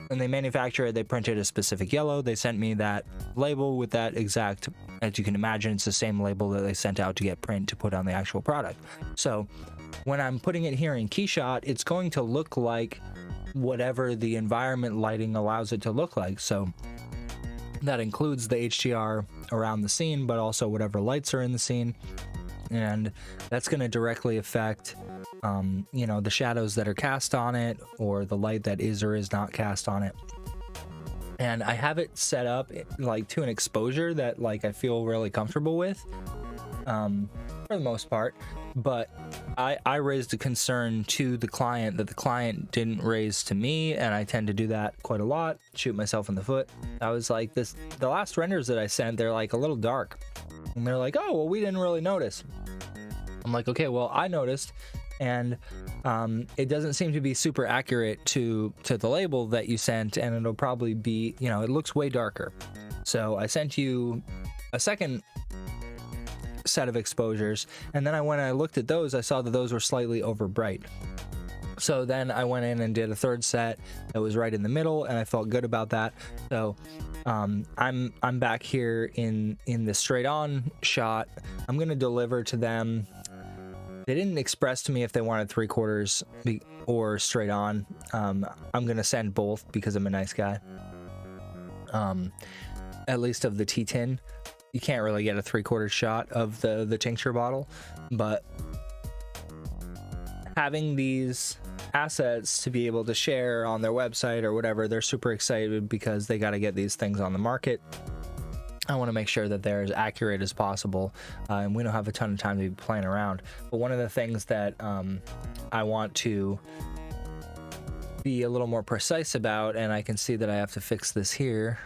A: when they manufacture it, they printed a specific yellow. They sent me that label with that exact, as you can imagine, it's the same label that they sent out to get print to put on the actual product. So when I'm putting it here in Keyshot, it's going to look like whatever the environment lighting allows it to look like. So that includes the HDR around the scene, but also whatever lights are in the scene. And that's going to directly affect, you know, the shadows that are cast on it, or the light that is or is not cast on it. And I have it set up like to an exposure that like I feel really comfortable with, for the most part. But I raised a concern to the client that the client didn't raise to me, and I tend to do that quite a lot, shoot myself in the foot. I was like, the last renders that I sent, they're like a little dark, and they're like, oh well, we didn't really notice. I'm like, okay, well, I noticed, and it doesn't seem to be super accurate to the label that you sent, and it'll probably be, you know, it looks way darker. So I sent you a second set of exposures, and then when I looked at those, I saw that those were slightly over bright. So then I went in and did a third set that was right in the middle, and I felt good about that. So I'm back here in the straight on shot. I'm gonna deliver to them. They didn't express to me if they wanted 3/4 or straight on. I'm gonna send both because I'm a nice guy. At least of the T10. You can't really get a 3/4 shot of the tincture bottle, but having these assets to be able to share on their website or whatever, they're super excited because they got to get these things on the market. I want to make sure that they're as accurate as possible, and we don't have a ton of time to be playing around. But one of the things that I want to be a little more precise about, and I can see that I have to fix this here.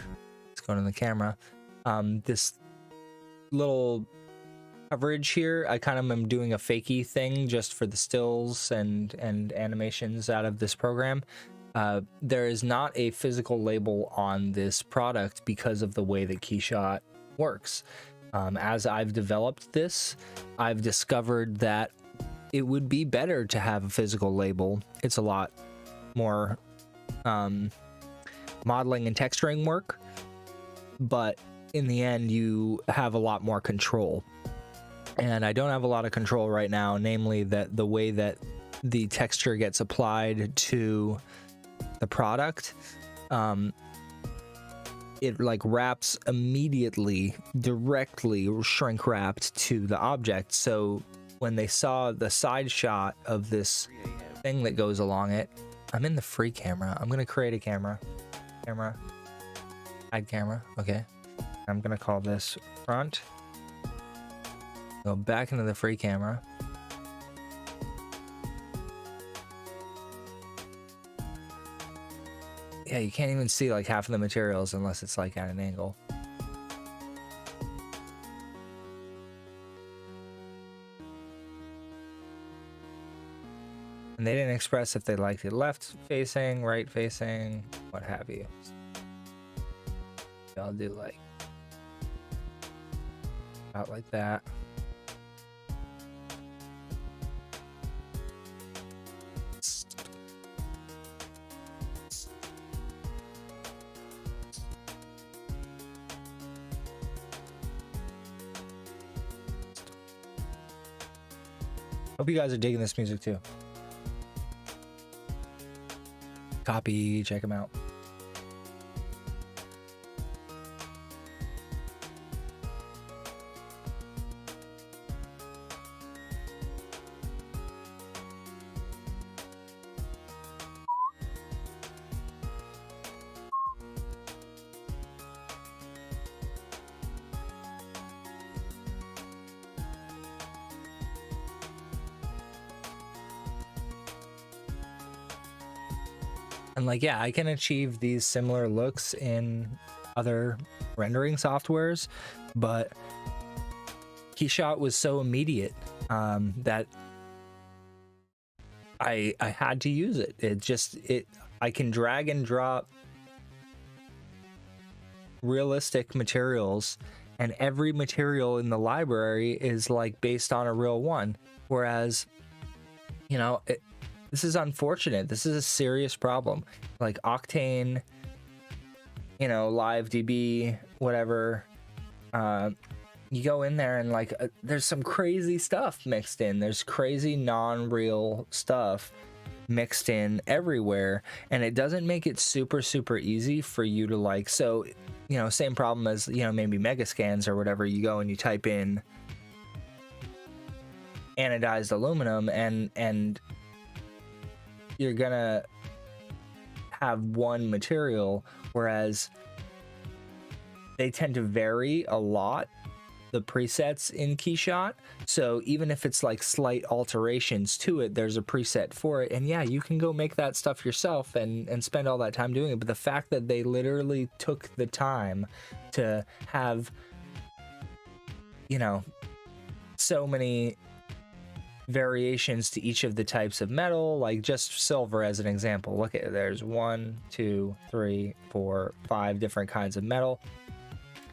A: Let's go to the camera. This little coverage here, I kind of am doing a fakey thing just for the stills and animations out of this program. There is not a physical label on this product because of the way that Keyshot works. As I've developed this, I've discovered that it would be better to have a physical label. It's a lot more modeling and texturing work, but in the end, you have a lot more control. And I don't have a lot of control right now, namely that the way that the texture gets applied to the product, it like wraps immediately, directly shrink wrapped to the object. So when they saw the side shot of this thing that goes along it, I'm in the free camera. I'm gonna create a camera, hide camera. Okay. I'm gonna call this front. Go back into the free camera. Yeah, you can't even see like half of the materials unless it's like at an angle. And they didn't express if they liked it left facing, right facing, what have you. I'll do like out like that. Hope you guys are digging this music too. Copy, check them out. And like, yeah, I can achieve these similar looks in other rendering softwares, but Keyshot was so immediate that I had to use it. I can drag and drop realistic materials, and every material in the library is like based on a real one. Whereas, you know, this is unfortunate. This is a serious problem. Like Octane, you know, LiveDB, whatever. You go in there and like there's some crazy stuff mixed in. There's crazy non-real stuff mixed in everywhere, and it doesn't make it super easy for you to like. So, you know, same problem as, you know, maybe Megascans or whatever. You go and you type in anodized aluminum, and you're gonna have one material, whereas they tend to vary a lot, the presets in Keyshot. So even if it's like slight alterations to it, there's a preset for it. And yeah, you can go make that stuff yourself and spend all that time doing it. But the fact that they literally took the time to have, you know, so many variations to each of the types of metal, like just silver as an example. Look at, there's 1, 2, 3, 4, 5 different kinds of metal.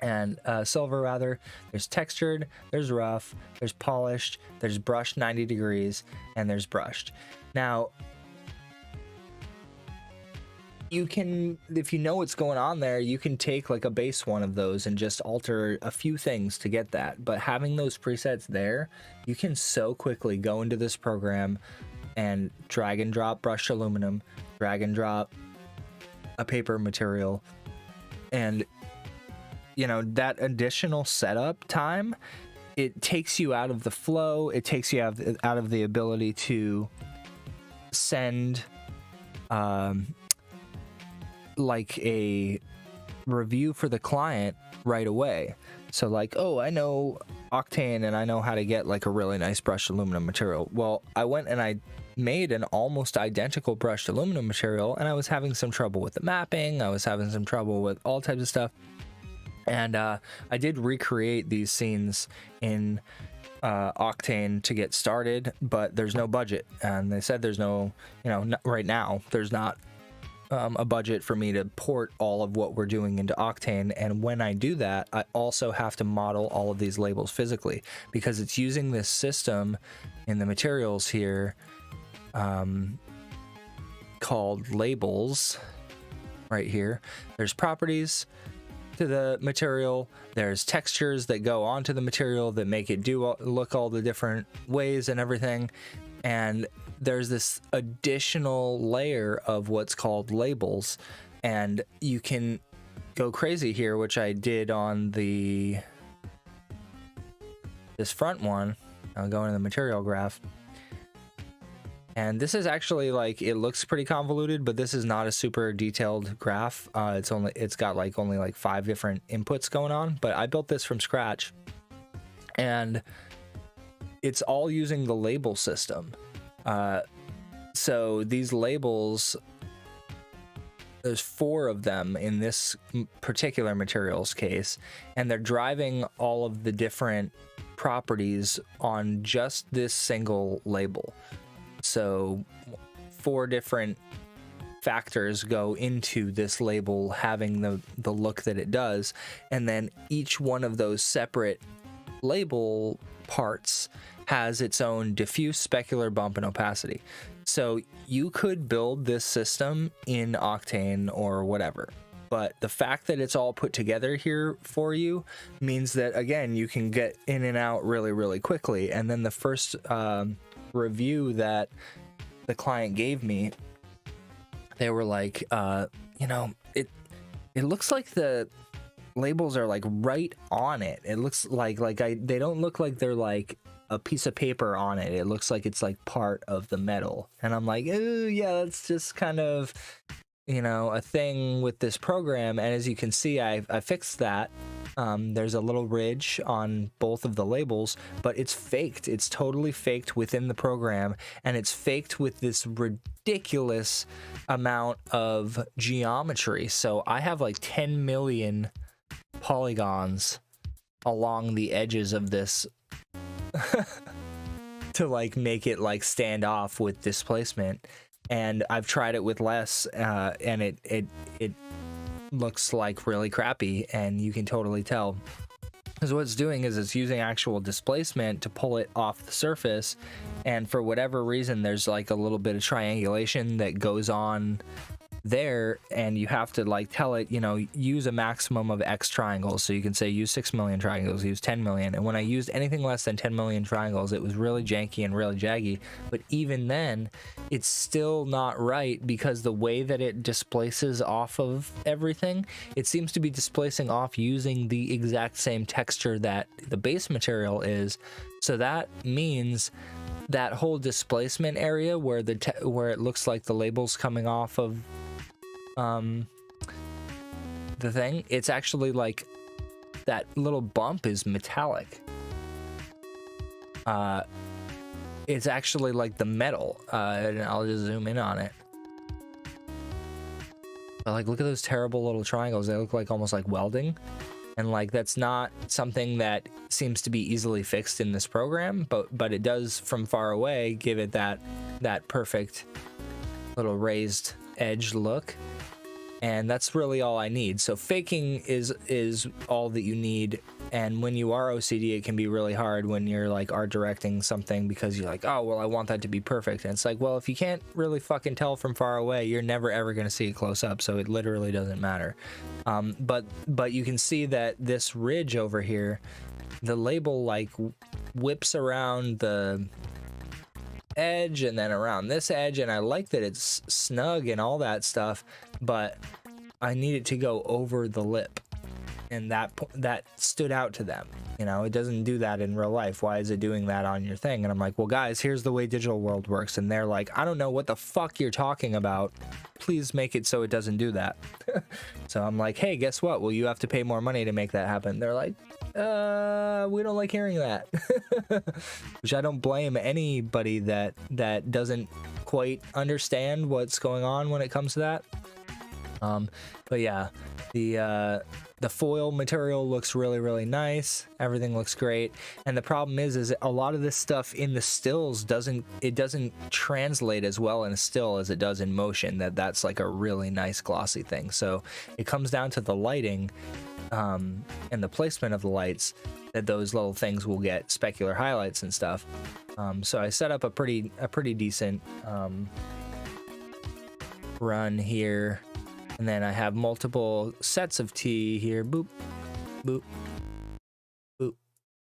A: And silver rather. There's textured, there's rough, there's polished, there's brushed 90 degrees, and there's brushed. Now, you can, if you know what's going on there, you can take like a base one of those and just alter a few things to get that. But having those presets there, you can so quickly go into this program and drag and drop brushed aluminum, drag and drop a paper material, and you know, that additional setup time, it takes you out of the flow. It takes you out of the ability to send like a review for the client right away. So like, oh, I know Octane and I know how to get like a really nice brushed aluminum material. Well, I went and I made an almost identical brushed aluminum material, and I was having some trouble with the mapping. I was having some trouble with all types of stuff. And I did recreate these scenes in Octane to get started, but there's no budget. And they said there's no, you know, right now, there's not a budget for me to port all of what we're doing into Octane. And when I do that, I also have to model all of these labels physically, because it's using this system in the materials here called labels right here. There's properties to the material, there's textures that go onto the material that make it look all the different ways and everything, and there's this additional layer of what's called labels. And you can go crazy here, which I did on this front one. I'll go into the material graph. And this is actually like, it looks pretty convoluted, but this is not a super detailed graph. It's got like only like 5 different inputs going on, but I built this from scratch, and it's all using the label system. So these labels, there's 4 of them in this particular materials case, and they're driving all of the different properties on just this single label. So 4 different factors go into this label having the look that it does, and then each one of those separate label parts has its own diffuse, specular, bump, and opacity. So you could build this system in Octane or whatever, but the fact that it's all put together here for you means that, again, you can get in and out really quickly. And then the first review that the client gave me, they were like, you know, it looks like the labels are like right on it. It looks like they don't look like they're like a piece of paper on it. It looks like it's like part of the metal. And I'm like, oh yeah, that's just kind of, you know, a thing with this program, and as you can see, I fixed that. There's a little ridge on both of the labels, but it's faked. It's totally faked within the program, and it's faked with this ridiculous amount of geometry. So I have like 10 million polygons along the edges of this to like make it like stand off with displacement. And I've tried it with less, and it looks like really crappy, and you can totally tell. Because what it's doing is it's using actual displacement to pull it off the surface, and for whatever reason, there's like a little bit of triangulation that goes on there, and you have to like tell it, you know, use a maximum of X triangles. So you can say use 6 million triangles, use 10 million. And when I used anything less than 10 million triangles, it was really janky and really jaggy. But even then, it's still not right, because the way that it displaces off of everything, it seems to be displacing off using the exact same texture that the base material is. So that means that whole displacement area where where it looks like the label's coming off of the thing, it's actually like that little bump is metallic. It's actually like the metal, and I'll just zoom in on it. But like, look at those terrible little triangles. They look like almost like welding, and like that's not something that seems to be easily fixed in this program, but it does from far away give it that perfect little raised edge look. And that's really all I need. So faking is all that you need. And when you are OCD, it can be really hard when you're like art directing something, because you're like, oh, well, I want that to be perfect. And it's like, well, if you can't really fucking tell from far away, you're never ever going to see it close up. So it literally doesn't matter. But you can see that this ridge over here, the label like whips around the edge and then around this edge, and I like that it's snug and all that stuff, but I need it to go over the lip, and that stood out to them. You know, it doesn't do that in real life. Why is it doing that on your thing? And I'm like, well, guys, here's the way digital world works. And they're like, I don't know what the fuck you're talking about. Please make it so it doesn't do that. So I'm like, hey, guess what? Well, you have to pay more money to make that happen. They're like, we don't like hearing that. Which I don't blame anybody that doesn't quite understand what's going on when it comes to that. But yeah, the foil material looks really, really nice. Everything looks great. And the problem is a lot of this stuff in the stills doesn't translate as well in a still as it does in motion. That's like a really nice glossy thing. So it comes down to the lighting, and the placement of the lights, that those little things will get specular highlights and stuff. So I set up a pretty decent run here. And then I have multiple sets of tea here. Boop, boop, boop.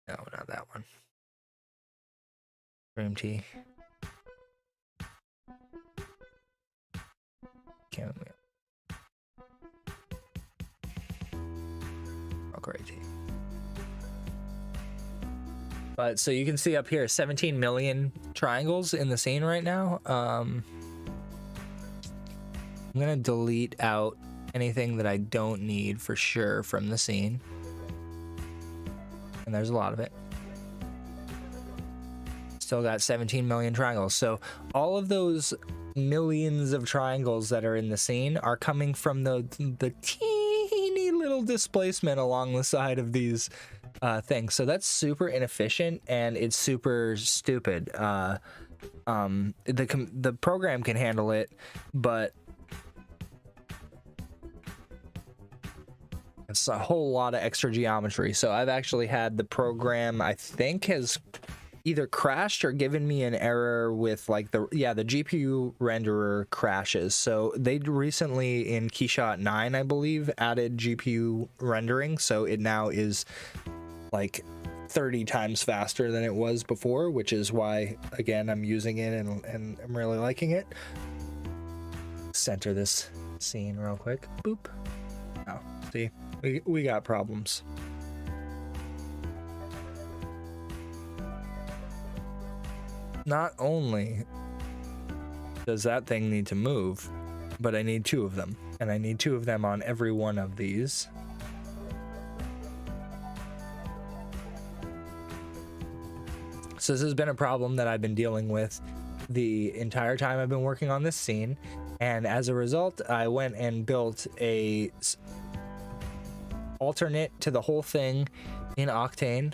A: No, not that one. Cream tea. Chamomile. Oh, great tea. But so you can see up here, 17 million triangles in the scene right now. I'm gonna delete out anything that I don't need for sure from the scene. And there's a lot of it. Still got 17 million triangles. So all of those millions of triangles that are in the scene are coming from the teeny little displacement along the side of these things. So that's super inefficient, and it's super stupid. The program can handle it, but it's a whole lot of extra geometry. So I've actually had the program, I think, has either crashed or given me an error with like the GPU renderer crashes. So they recently in Keyshot 9, I believe, added GPU rendering. So it now is like 30 times faster than it was before, which is why, again, I'm using it and I'm really liking it. Center this scene real quick. Boop. Oh, see, we got problems. Not only does that thing need to move, but I need 2 of them, and I need 2 of them on every one of these. So this has been a problem that I've been dealing with the entire time I've been working on this scene, and as a result, I went and built a alternate to the whole thing in Octane,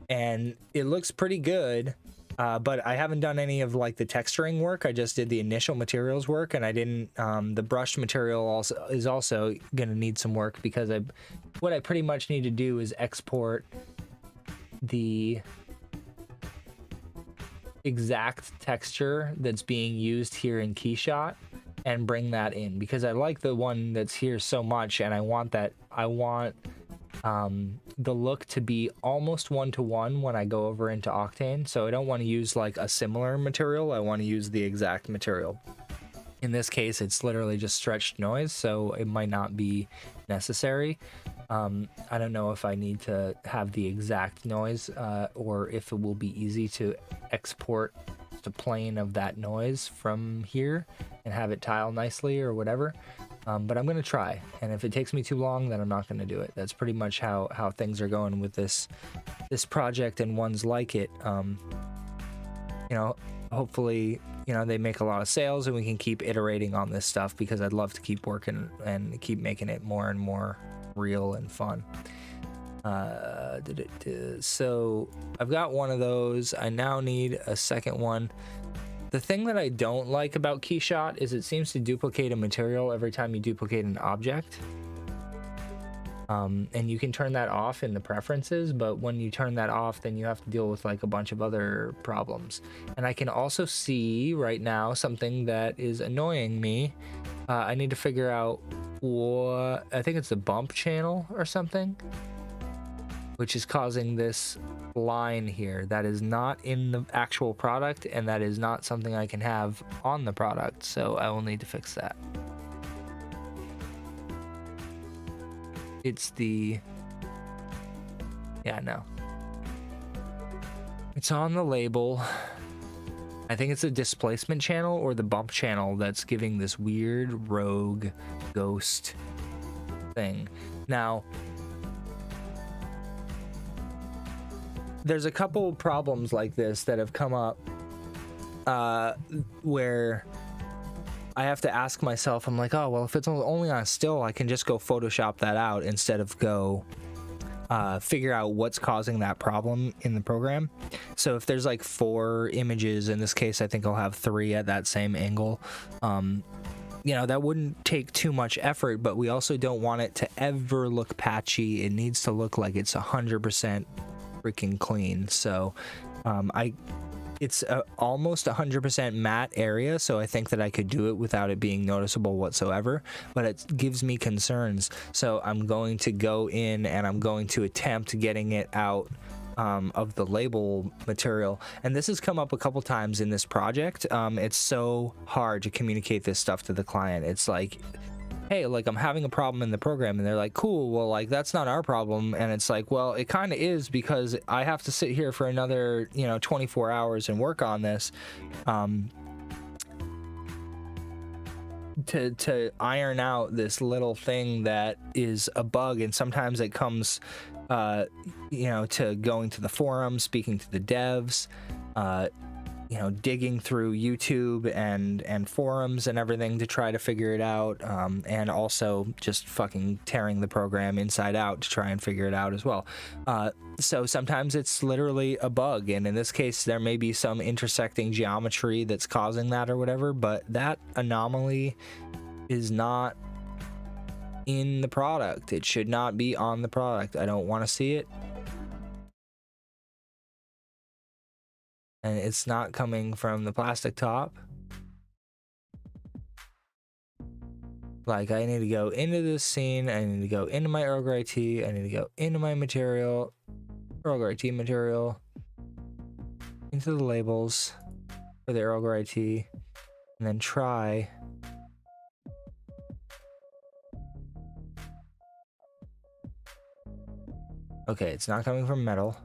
A: and it looks pretty good. But I haven't done any of like the texturing work. I just did the initial materials work, and I didn't. The brushed material also is also gonna need some work, because what I pretty much need to do is export the exact texture that's being used here in Keyshot and bring that in, because I like the one that's here so much, and I want the look to be almost one-to-one when I go over into Octane. So I don't want to use like a similar material, I want to use the exact material. In this case, it's literally just stretched noise, so it might not be necessary. I don't know if I need to have the exact noise, or if it will be easy to export the plane of that noise from here and have it tile nicely or whatever. But I'm gonna try, and if it takes me too long, then I'm not gonna do it. That's pretty much how things are going with this project and ones like it. You know, hopefully, you know, they make a lot of sales and we can keep iterating on this stuff, because I'd love to keep working and keep making it more and more real and fun. So I've got one of those. I now need a second one. The thing that I don't like about Keyshot is it seems to duplicate a material every time you duplicate an object. And you can turn that off in the preferences, but when you turn that off, then you have to deal with like a bunch of other problems. And I can also see right now something that is annoying me. I need to figure out what, I think it's the bump channel or something, which is causing this line here that is not in the actual product, and that is not something I can have on the product, so I will need to fix that. It's the, yeah, no, it's on the label. I think it's a displacement channel or the bump channel that's giving this weird rogue ghost thing. Now, there's a couple problems like this that have come up, where I have to ask myself, I'm like, oh, well, if it's only on a still, I can just go Photoshop that out instead of go figure out what's causing that problem in the program. So if there's like 4 images, in this case, I think I'll have 3 at that same angle. You know, that wouldn't take too much effort, but we also don't want it to ever look patchy. It needs to look like it's 100% freaking clean. So it's almost 100% matte area, so I think that I could do it without it being noticeable whatsoever, but it gives me concerns. So I'm going to go in and I'm going to attempt getting it out of the label material. And this has come up a couple times in this project. It's so hard to communicate this stuff to the client. It's like, hey, like, I'm having a problem in the program, and they're like, cool, well, like, that's not our problem. And it's like, well, it kind of is, because I have to sit here for another, you know, 24 hours and work on this to iron out this little thing that is a bug. And sometimes it comes you know, to going to the forum, speaking to the devs, you know, digging through YouTube and forums and everything to try to figure it out, and also just fucking tearing the program inside out to try and figure it out as well. So sometimes it's literally a bug, and in this case there may be some intersecting geometry that's causing that or whatever, but that anomaly is not in the product. It should not be on the product. I don't want to see it. And it's not coming from the plastic top. Like, I need to go into this scene, I need to go into my Earl Grey tea, I need to go into my material, Earl Grey tea material, into the labels for the Earl Grey tea, and then try okay, it's not coming from metal.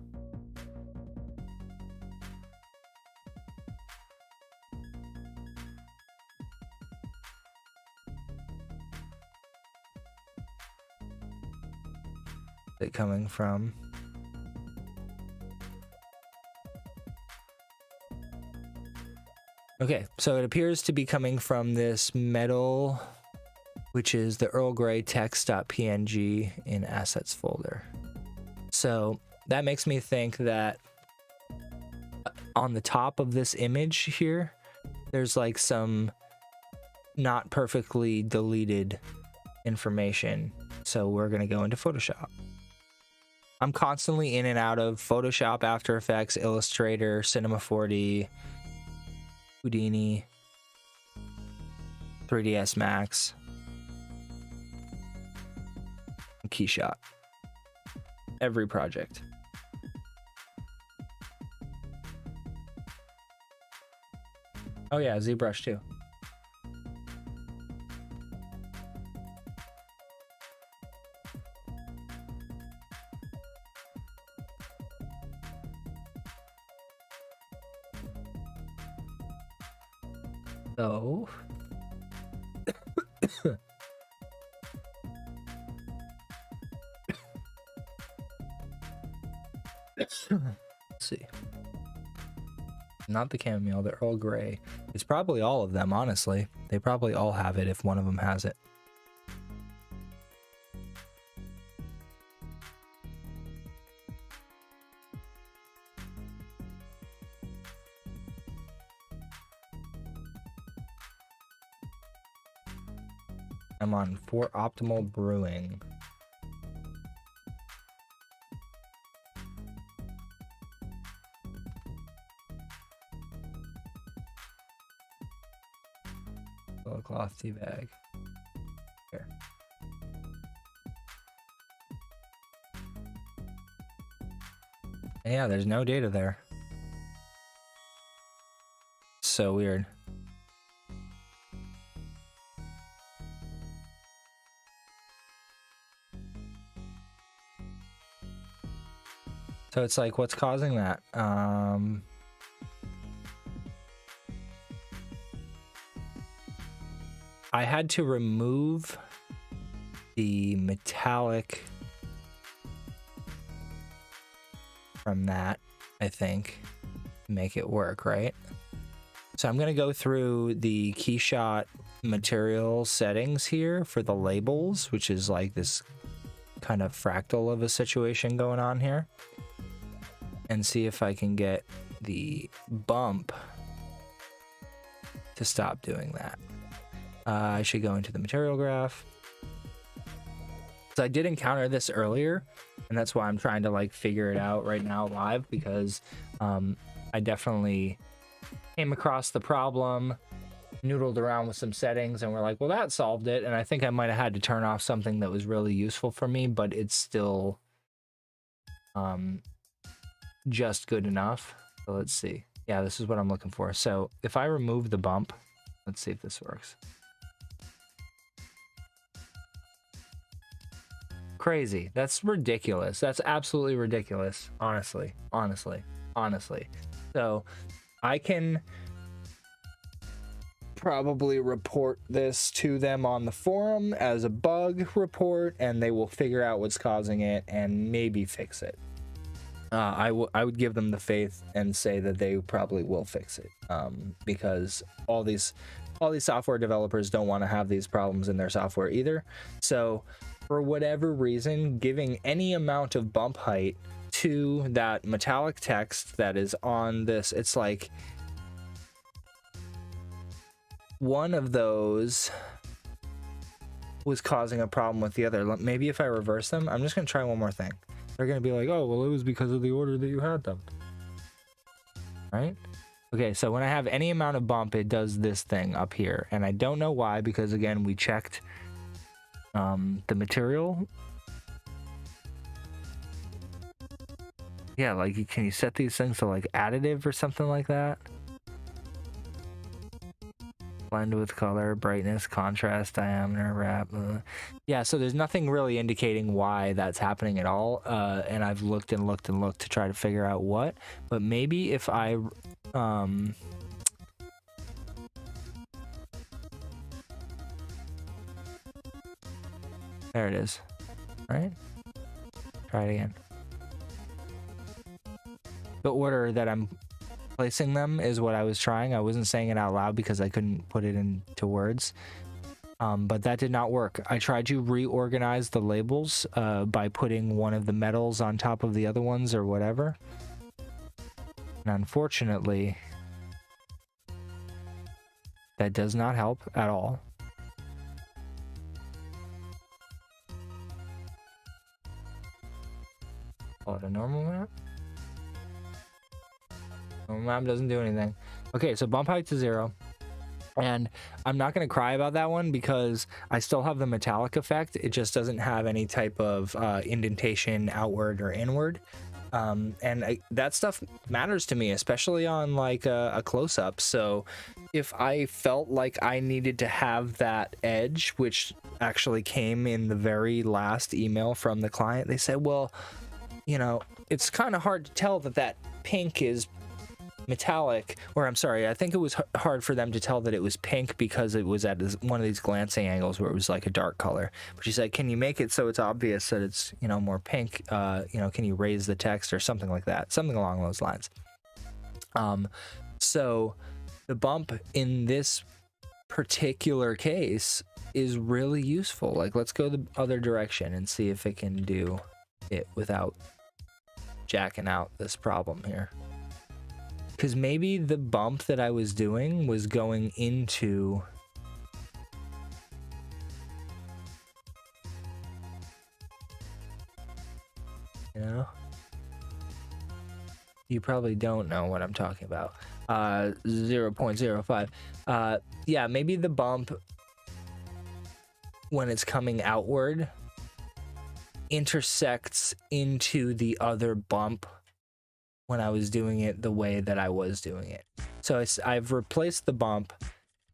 A: it coming from? Okay, so it appears to be coming from this metal, which is the Earl Grey text.png in assets folder. So that makes me think that on the top of this image here, there's like some not perfectly deleted information. So we're gonna go into Photoshop. I'm constantly in and out of Photoshop, After Effects, Illustrator, Cinema 4D, Houdini, 3ds Max, and Keyshot. Every project. Oh yeah, ZBrush too. So let's see. Not the chamomile, the Earl Grey. It's probably all of them, honestly. They probably all have it if one of them has it. I'm on For Optimal Brewing. A cloth tea bag. Here. And yeah, there's no data there. So weird. So it's like, what's causing that? I had to remove the metallic from that, I think, to make it work, right? So I'm going to go through the Keyshot material settings here for the labels, which is like this kind of fractal of a situation going on here, and see if I can get the bump to stop doing that. I should go into the material graph. So I did encounter this earlier, and that's why I'm trying to like figure it out right now live, because I definitely came across the problem, noodled around with some settings, and we're like, well, that solved it. And I think I might have had to turn off something that was really useful for me, but it's still just good enough. So let's see. Yeah, this is what I'm looking for. So if I remove the bump, let's see if this works. Crazy. That's ridiculous. That's absolutely ridiculous. Honestly. So I can probably report this to them on the forum as a bug report, and they will figure out what's causing it and maybe fix it. I would give them the faith and say that they probably will fix it, because all these software developers don't want to have these problems in their software either. So for whatever reason, giving any amount of bump height to that metallic text that is on this, it's like one of those was causing a problem with the other. Maybe if I reverse them, I'm just going to try one more thing. They're going to be like, oh, well, it was because of the order that you had them. Right? Okay, so when I have any amount of bump, it does this thing up here. And I don't know why, because again, we checked the material. Yeah, like, can you set these things to like additive or something like that? Blend with color, brightness, contrast, diameter, wrap. Yeah, so there's nothing really indicating why that's happening at all. And I've looked and looked and looked to try to figure out what. But maybe if I there it is. Right? Try it again. The order that I'm placing them is what I was trying. I wasn't saying it out loud because I couldn't put it into words. But that did not work. I tried to reorganize the labels by putting one of the metals on top of the other ones or whatever. And unfortunately, that does not help at all. Call it a normal map. Normal map doesn't do anything. Okay, so bump height to 0. And I'm not going to cry about that one because I still have the metallic effect. It just doesn't have any type of indentation outward or inward. That stuff matters to me, especially on like a close-up. So if I felt like I needed to have that edge, which actually came in the very last email from the client, they said, well, you know, it's kind of hard to tell that pink is metallic, or I'm sorry, I think it was hard for them to tell that it was pink because it was at one of these glancing angles where it was like a dark color. But she said, can you make it so it's obvious that it's, you know, more pink? You know, can you raise the text or something like that? Something along those lines. So the bump in this particular case is really useful. Like, let's go the other direction and see if it can do it without jacking out this problem here. Because maybe the bump that I was doing was going into... You know? You probably don't know what I'm talking about. 0.05. Yeah, maybe the bump, when it's coming outward, intersects into the other bump when I was doing it the way that I was doing it. So I've replaced the bump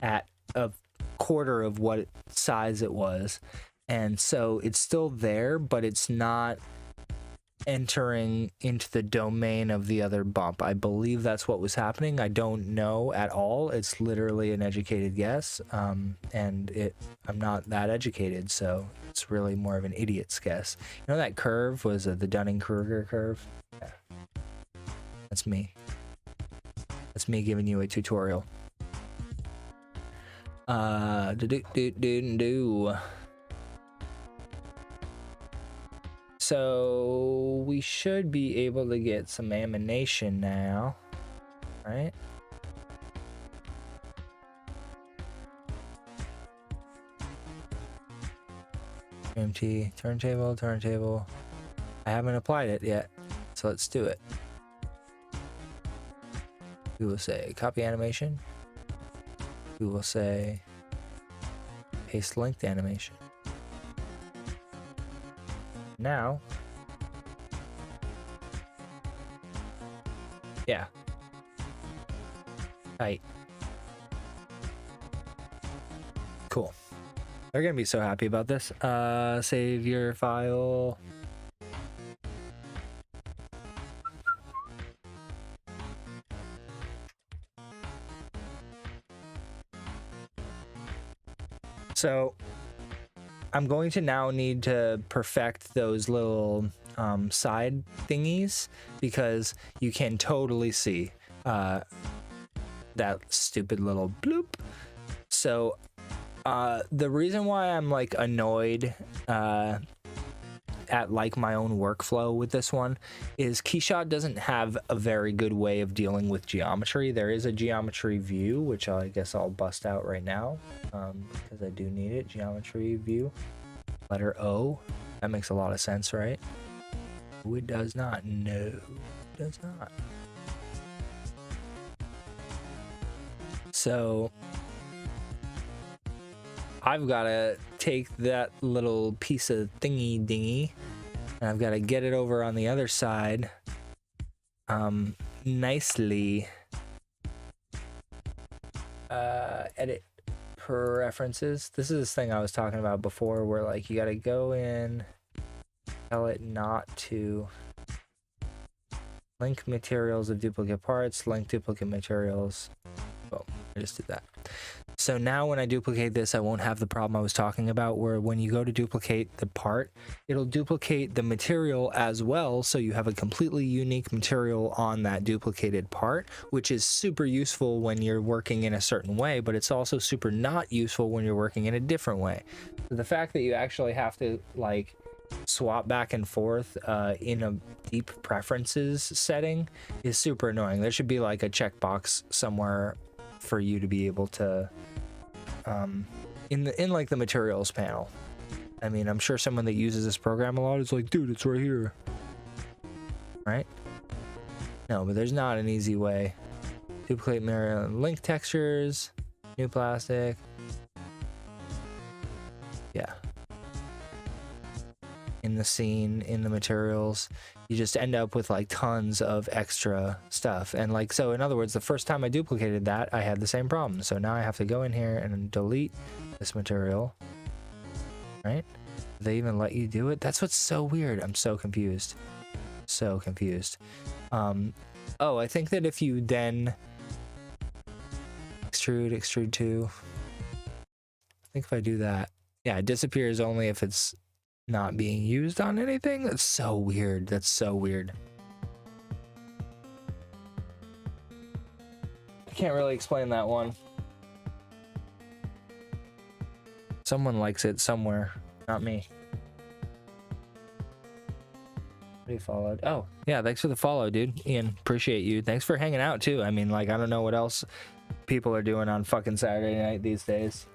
A: at a quarter of what size it was. And so it's still there, but it's not entering into the domain of the other bump. I believe that's what was happening. I don't know at all. It's literally an educated guess. I'm not that educated, so it's really more of an idiot's guess. You know, that curve was the Dunning-Kruger curve? Yeah. That's me. That's me giving you a tutorial. So we should be able to get some ammunition now, right? MT, turntable. I haven't applied it yet, so let's do it. We will say copy animation. We will say paste linked animation. Now, yeah, tight. Cool. They're gonna be so happy about this. Save your file. So I'm going to now need to perfect those little side thingies, because you can totally see that stupid little bloop. So the reason why I'm like annoyed at like my own workflow with this one is Keyshot doesn't have a very good way of dealing with geometry. There is a geometry view, which I guess I'll bust out right now because I do need it. Geometry view, letter O. That makes a lot of sense, right? No, it does not. No, it does not. So I've got to take that little piece of thingy dingy and I've got to get it over on the other side nicely. Edit preferences. This is this thing I was talking about before where like you got to go in, tell it not to link materials of duplicate parts, link duplicate materials. Well, I just did that. So now when I duplicate this, I won't have the problem I was talking about, where when you go to duplicate the part, it'll duplicate the material as well, so you have a completely unique material on that duplicated part, which is super useful when you're working in a certain way, but it's also super not useful when you're working in a different way. So the fact that you actually have to like swap back and forth in a deep preferences setting is super annoying. There should be like a checkbox somewhere for you to be able to in like the materials panel. I mean, I'm sure someone that uses this program a lot is like, dude, it's right here, right? No, but there's not an easy way. Duplicate mirror link textures, new plastic. Yeah, in the scene, in the materials, you just end up with like tons of extra stuff. And like, so in other words, the first time I duplicated that, I had the same problem. So now I have to go in here and delete this material, right? Do they even let you do it? That's what's so weird. I'm so confused. So confused. Oh, I think that if you then extrude to, I think if I do that, yeah, it disappears only if it's not being used on anything. That's so weird. That's so weird. I can't really explain that one. Someone likes it somewhere, not me. He followed. Oh yeah, thanks for the follow, dude. Ian, appreciate you. Thanks for hanging out too. I mean, like, I don't know what else people are doing on fucking Saturday night these days.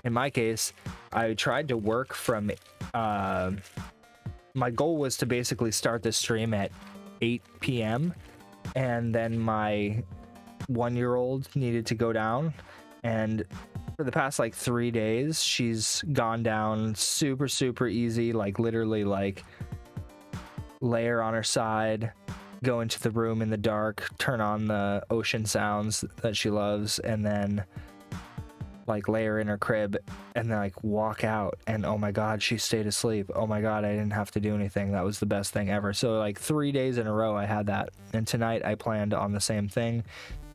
A: In my case, I tried to work from my goal was to basically start the stream at 8 p.m. and then my 1-year-old needed to go down, and for the past like 3 days she's gone down super easy, like literally like lay her on her side, go into the room in the dark, turn on the ocean sounds that she loves, and then like lay her in her crib and then like walk out, and oh my god, she stayed asleep. Oh my god, I didn't have to do anything. That was the best thing ever. So like 3 days in a row I had that, and tonight I planned on the same thing,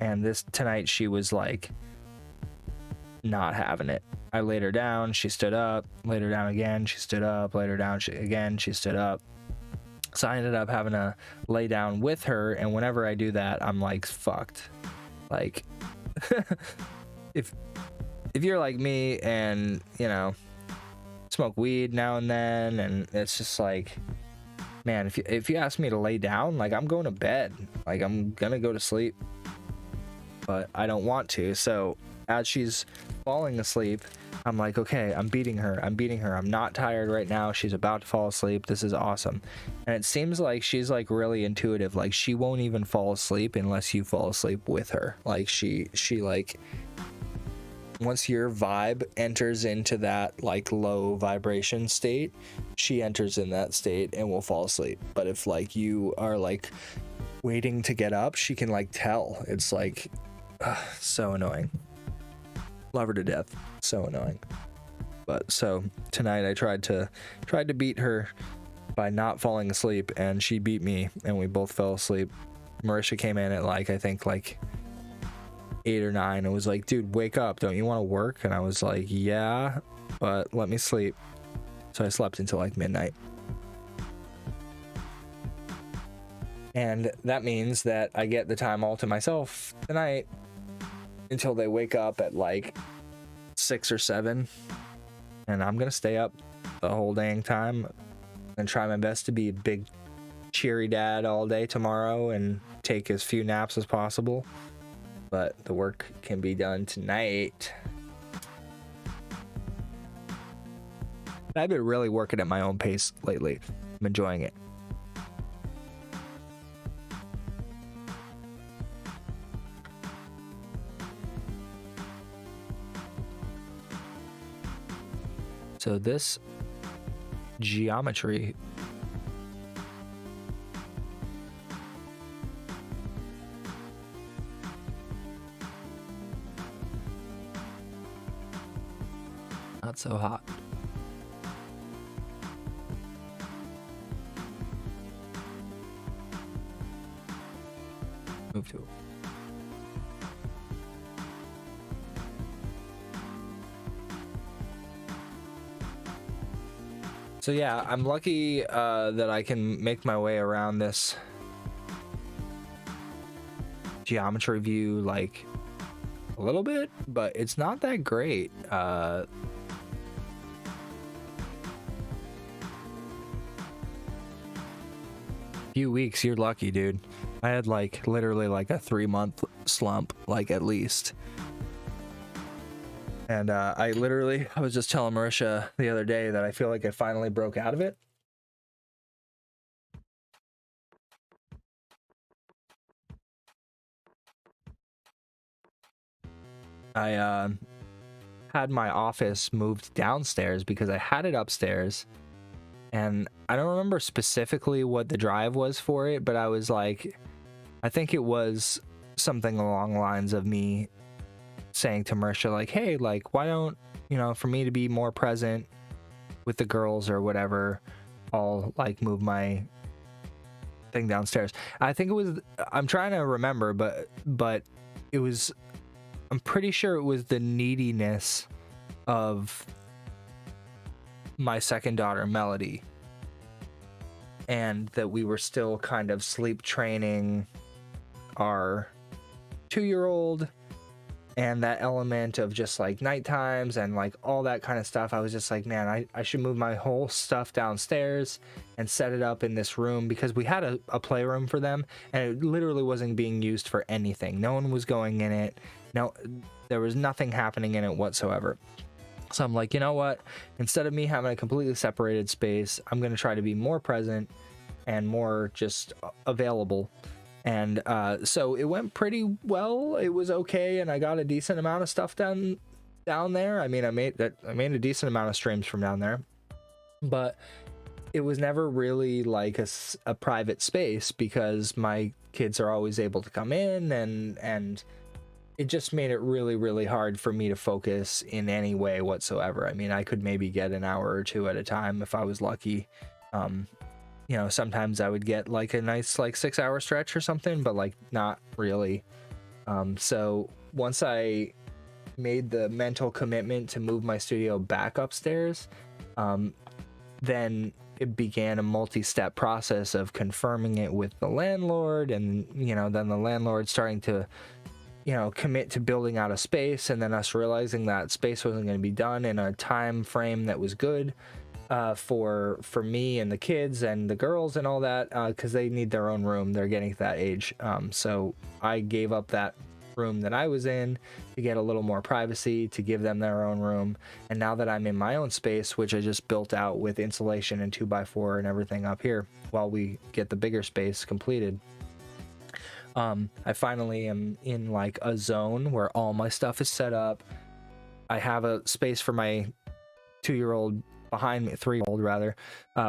A: and tonight she was like not having it. I laid her down, she stood up, laid her down again, she stood up, laid her down again, she stood up. So I ended up having to lay down with her, and whenever I do that, I'm like fucked. Like if you're like me and, you know, smoke weed now and then, and it's just like, man, if you ask me to lay down, like, I'm going to bed, like, I'm gonna go to sleep, but I don't want to. So as she's falling asleep, I'm like, okay, I'm beating her, I'm not tired right now, she's about to fall asleep, this is awesome. And it seems like she's like really intuitive, like she won't even fall asleep unless you fall asleep with her. Like she like, once your vibe enters into that like low vibration state, she enters in that state and will fall asleep. But if like you are like waiting to get up, she can like tell. It's like so annoying. Love her to death. So annoying. But so tonight I tried to beat her by not falling asleep, and she beat me, and we both fell asleep. Marisha came in at like, I think like 8 or 9, and was like, dude, wake up, don't you want to work? And I was like, yeah, but let me sleep. So I slept until like midnight, and that means that I get the time all to myself tonight until they wake up at like 6 or 7, and I'm gonna stay up the whole dang time and try my best to be a big cheery dad all day tomorrow and take as few naps as possible. But the work can be done tonight. I've been really working at my own pace lately. I'm enjoying it. So this geometry not so hot. Move to it. So yeah, I'm lucky that I can make my way around this geometry view like a little bit, but it's not that great. Few weeks, you're lucky, dude. I had like literally like a 3-month slump, like at least. And I was just telling Marisha the other day that I feel like I finally broke out of it. I had my office moved downstairs because I had it upstairs. And I don't remember specifically what the drive was for it, but I was like, I think it was something along the lines of me saying to Marisha, like, hey, like, why don't, you know, for me to be more present with the girls or whatever, I'll like move my thing downstairs. I think it was, I'm trying to remember, but it was, I'm pretty sure it was the neediness of my second daughter, Melody, and that we were still kind of sleep training our 2-year-old, and that element of just like night times and like all that kind of stuff. I was just like, man, I should move my whole stuff downstairs and set it up in this room, because we had a playroom for them and it literally wasn't being used for anything. No one was going in it. No, there was nothing happening in it whatsoever. So I'm like, you know what? Instead of me having a completely separated space, I'm going to try to be more present and more just available. And so it went pretty well. It was okay, and I got a decent amount of stuff down there. I mean, I made a decent amount of streams from down there, but it was never really like a private space, because my kids are always able to come in, and it just made it really, really hard for me to focus in any way whatsoever. I mean, I could maybe get an hour or two at a time if I was lucky. You know, sometimes I would get like a nice like 6-hour stretch or something, but like not really. So once I made the mental commitment to move my studio back upstairs, then it began a multi-step process of confirming it with the landlord, and you know, then the landlord starting to, you know, commit to building out a space, and then us realizing that space wasn't going to be done in a time frame that was good for me and the kids and the girls and all that, because they need their own room. They're getting to that age. So I gave up that room that I was in to get a little more privacy, to give them their own room. And now that I'm in my own space, which I just built out with insulation and 2x4 and everything up here while we get the bigger space completed, I finally am in like a zone where all my stuff is set up. I have a space for my 2-year-old behind me, 3-year-old rather,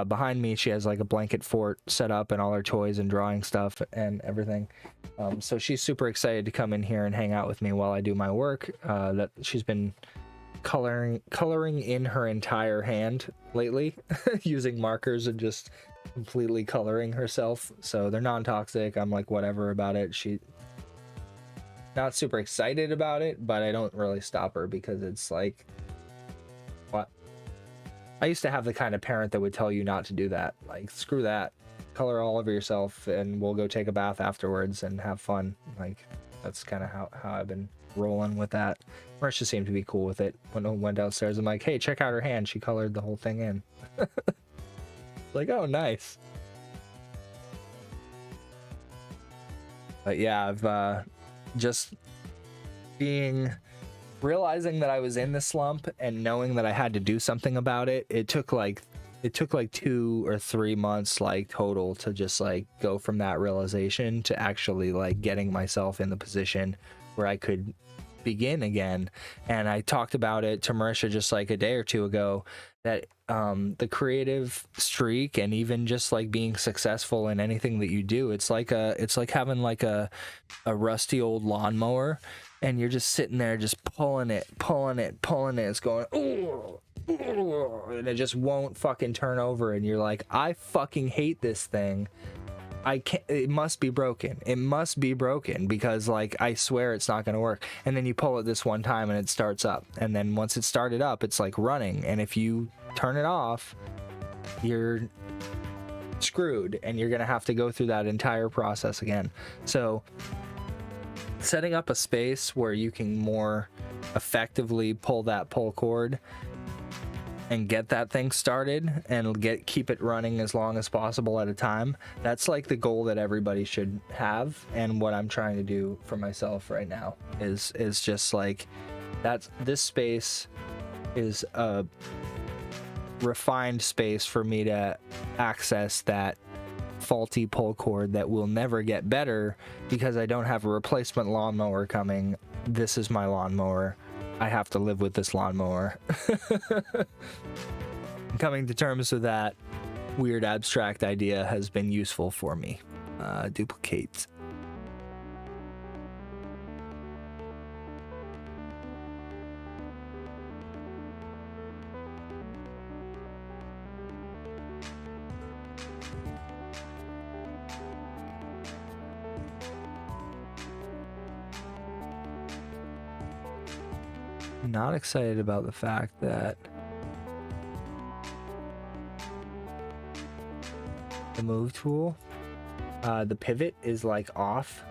A: behind me. She has like a blanket fort set up and all her toys and drawing stuff and everything. So she's super excited to come in here and hang out with me while I do my work. That she's been coloring in her entire hand lately using markers and just completely coloring herself. So they're non-toxic. I'm like whatever about it. She not super excited about it, but I don't really stop her, because it's like, what? I used to have the kind of parent that would tell you not to do that. Like, screw that. Color all over yourself and we'll go take a bath afterwards and have fun. Like, that's kind of how I've been rolling with that. Marisha seemed to be cool with it. When I went downstairs, I'm like, hey, check out her hand. She colored the whole thing in. Like, oh, nice. But yeah, I've just realizing that I was in the slump and knowing that I had to do something about it. It took like 2 or 3 months like total to just like go from that realization to actually like getting myself in the position where I could begin again. And I talked about it to Marisha just like a day or two ago, that the creative streak and even just like being successful in anything that you do, it's like having like a rusty old lawnmower, and you're just sitting there just pulling it. It's going, ooh, and it just won't fucking turn over, and you're like, I fucking hate this thing. I can't, it must be broken. It must be broken, because like I swear it's not going to work. And then you pull it this one time and it starts up, and then once it started up, it's like running, and if you turn it off, you're screwed and you're gonna have to go through that entire process again. So setting up a space where you can more effectively pull that pull cord and get that thing started and keep it running as long as possible at a time, that's like the goal that everybody should have. And what I'm trying to do for myself right now is just like, this space is a refined space for me to access that faulty pull cord that will never get better because I don't have a replacement lawnmower coming. This is my lawnmower. I have to live with this lawnmower. Coming to terms with that weird abstract idea has been useful for me. Duplicate. Not excited about the fact that the move tool, the pivot is like off.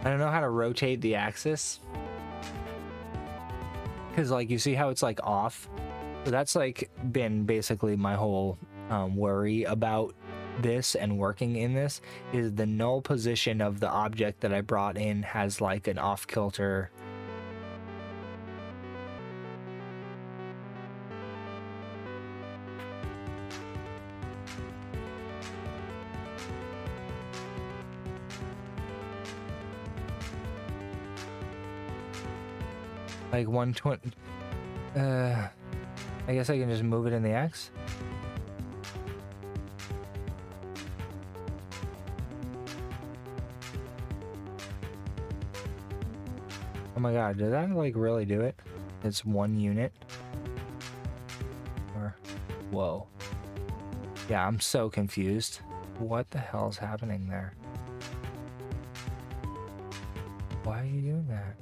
A: I don't know how to rotate the axis because like you see how it's like off. So that's like been basically my whole worry about this and working in this, is the null position of the object that I brought in has like an off kilter. Like 120. I guess I can just move it in the X. Oh my god, did that like really do it? It's 1 unit. Or, whoa. Yeah, I'm so confused. What the hell's happening there? Why are you doing that?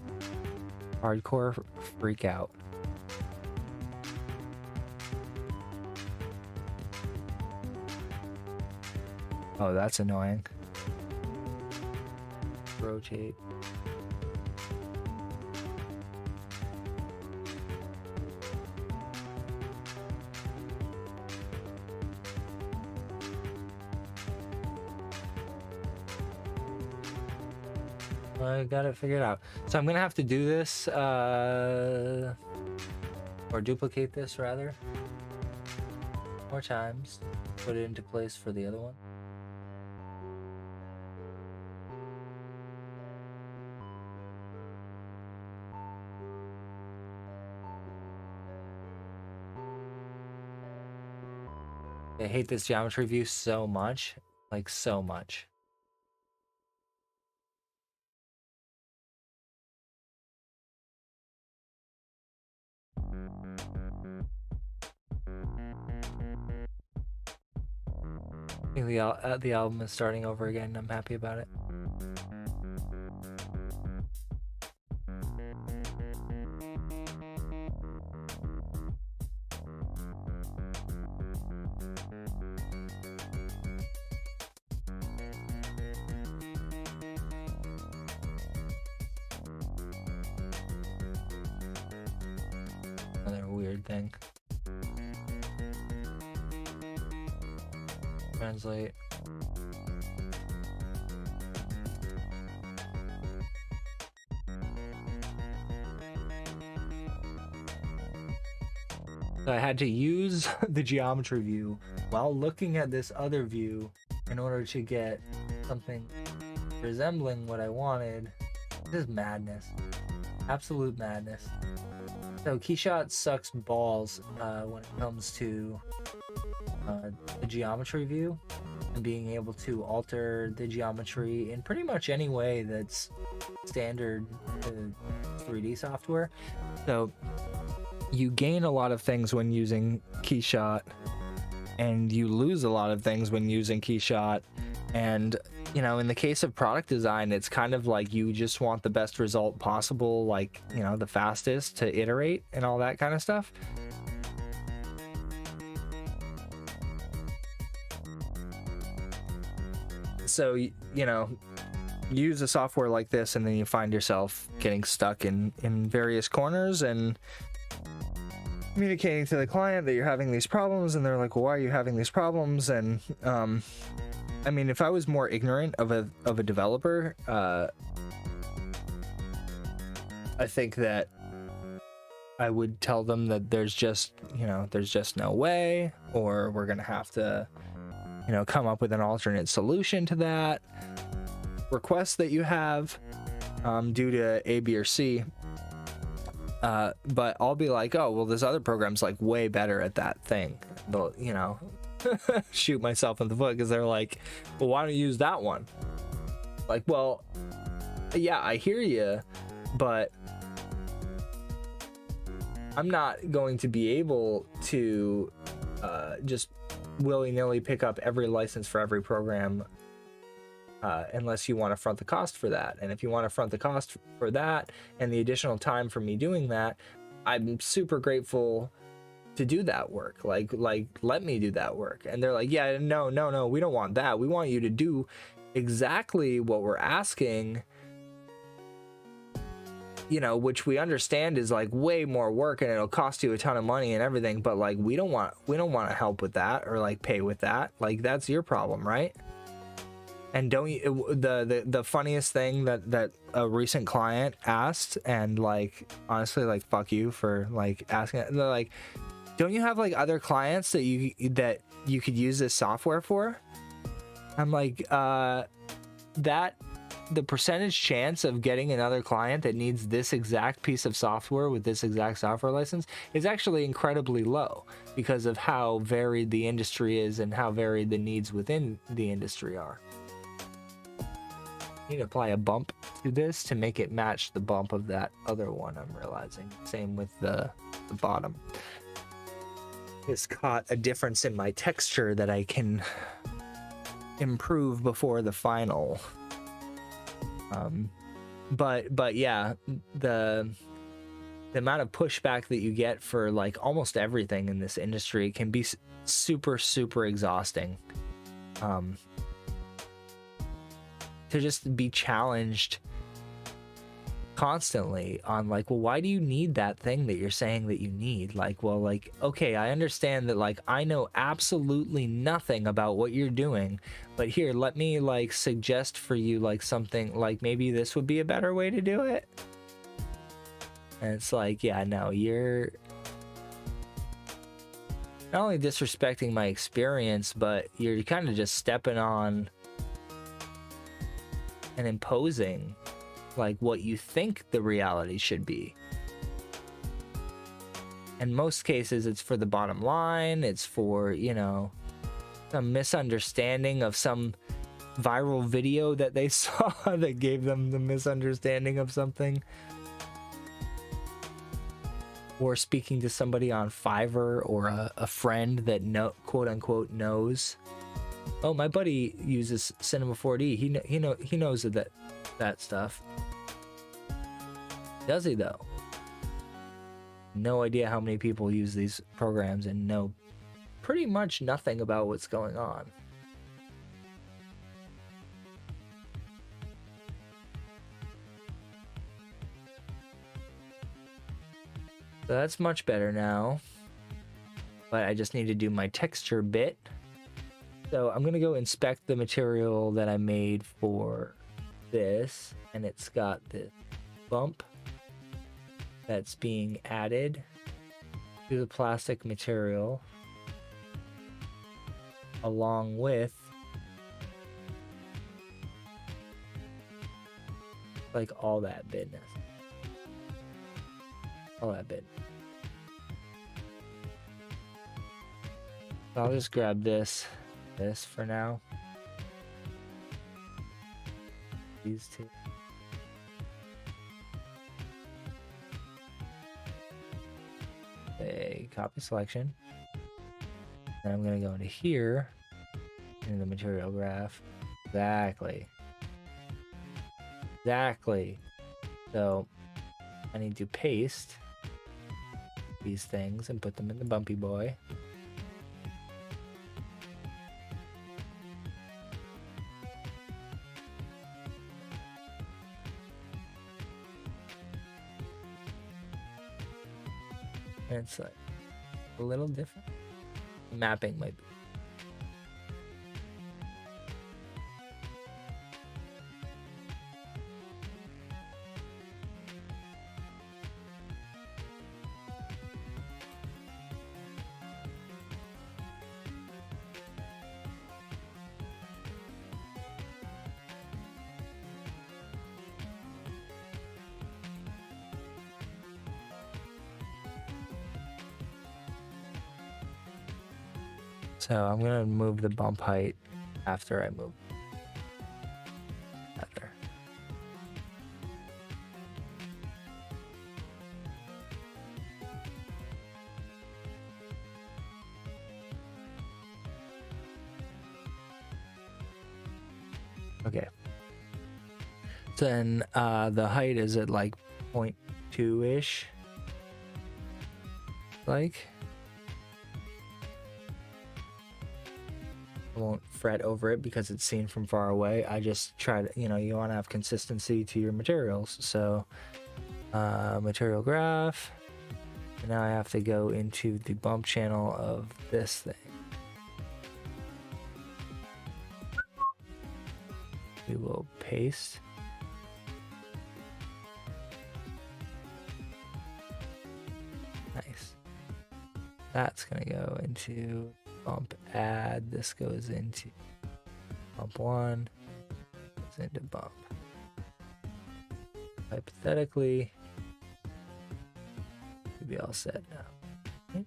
A: Hardcore freak out. Oh, that's annoying. Rotate. I got it figured out. So I'm gonna have to do this, or duplicate this rather, more times. Put it into place for the other one. I hate this geometry view so much, like so much. I think the album is starting over again, and I'm happy about it. Another weird thing. Translate. So I had to use the geometry view while looking at this other view in order to get something resembling what I wanted. This is madness. Absolute madness. So Keyshot sucks balls when it comes to the geometry view and being able to alter the geometry in pretty much any way that's standard to 3D software. So you gain a lot of things when using Keyshot, and you lose a lot of things when using Keyshot. And you know, in the case of product design, it's kind of like you just want the best result possible, like, you know, the fastest to iterate and all that kind of stuff. So, you know, use a software like this, and then you find yourself getting stuck in various corners and communicating to the client that you're having these problems, and they're like, well, why are you having these problems? And I mean, if I was more ignorant of a developer, I think that I would tell them that there's just no way, or we're gonna have to, you know, come up with an alternate solution to that request that you have due to A, B, or C. But I'll be like, oh, well, this other program's like way better at that thing. They'll, you know, shoot myself in the foot because they're like, well, why don't you use that one? Like, well, yeah, I hear you, but I'm not going to be able to just willy-nilly pick up every license for every program unless you want to front the cost for that. And if you want to front the cost for that and the additional time for me doing that, I'm super grateful to do that work. Like let me do that work. And they're like, yeah, no, we don't want that. We want you to do exactly what we're asking, you know, which we understand is like way more work and it'll cost you a ton of money and everything, but like we don't want to help with that or like pay with that. Like, that's your problem, right? And don't you, the funniest thing that a recent client asked, and like honestly, like, fuck you for like asking, they're like, don't you have like other clients that you could use this software for? I'm like, that the percentage chance of getting another client that needs this exact piece of software with this exact software license is actually incredibly low because of how varied the industry is and how varied the needs within the industry are. You need to apply a bump to this to make it match the bump of that other one, I'm realizing. Same with the bottom. It's caught a difference in my texture that I can improve before the final. But yeah, the amount of pushback that you get for like almost everything in this industry can be super exhausting. To just be challenged constantly on like, well, why do you need that thing that you're saying that you need? Like, well, like, okay, I understand that, like, I know absolutely nothing about what you're doing, but here, let me like suggest for you like something, like maybe this would be a better way to do it. And it's like, yeah, no, you're not only disrespecting my experience, but you're kind of just stepping on and imposing like what you think the reality should be. In most cases, it's for the bottom line. It's for, you know, some misunderstanding of some viral video that they saw that gave them the misunderstanding of something. Or speaking to somebody on Fiverr or a friend that quote unquote knows. Oh, my buddy uses Cinema 4D. He knows that stuff. Does he though? No idea how many people use these programs and know pretty much nothing about what's going on. So that's much better now. But I just need to do my texture bit. So I'm gonna go inspect the material that I made for this, and it's got this bump that's being added to the plastic material along with like all that business. All that bit. I'll just grab this for now. These two. a copy selection. Then I'm going to go into here, in the material graph. Exactly. So I need to paste these things and put them in the bumpy boy. And it's like a little different. Mapping might be. So I'm gonna move the bump height after I move header. Okay. So then the height is at like 0.2-ish. Like. I won't fret over it because it's seen from far away. I just try to, you want to have consistency to your materials. So material graph, and now I have to go into the bump channel of this thing. We will paste. Nice. That's gonna go into bump add. This goes into bump 1, goes into bump. Hypothetically, we'd be all set now. Right?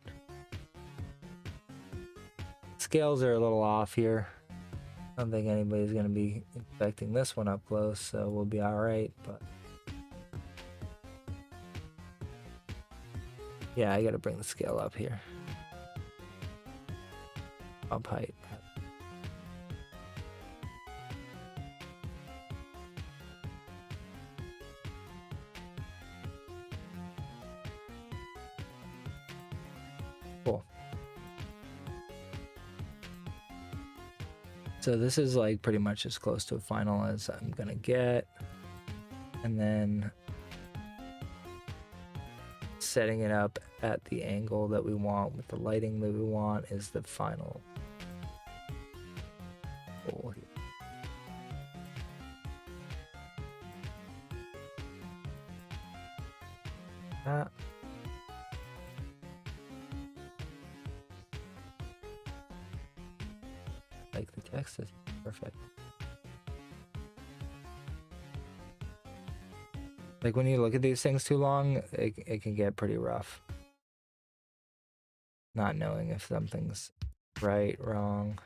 A: Scales are a little off here. I don't think anybody's going to be expecting this one up close, so we'll be all right. But yeah, I got to bring the scale up here. Bump height. Cool. So this is like pretty much as close to a final as I'm gonna get. And then setting it up at the angle that we want with the lighting that we want is the final goal here. Like the text is perfect. Like when you look at these things too long, it can get pretty rough. Not knowing if something's right, wrong.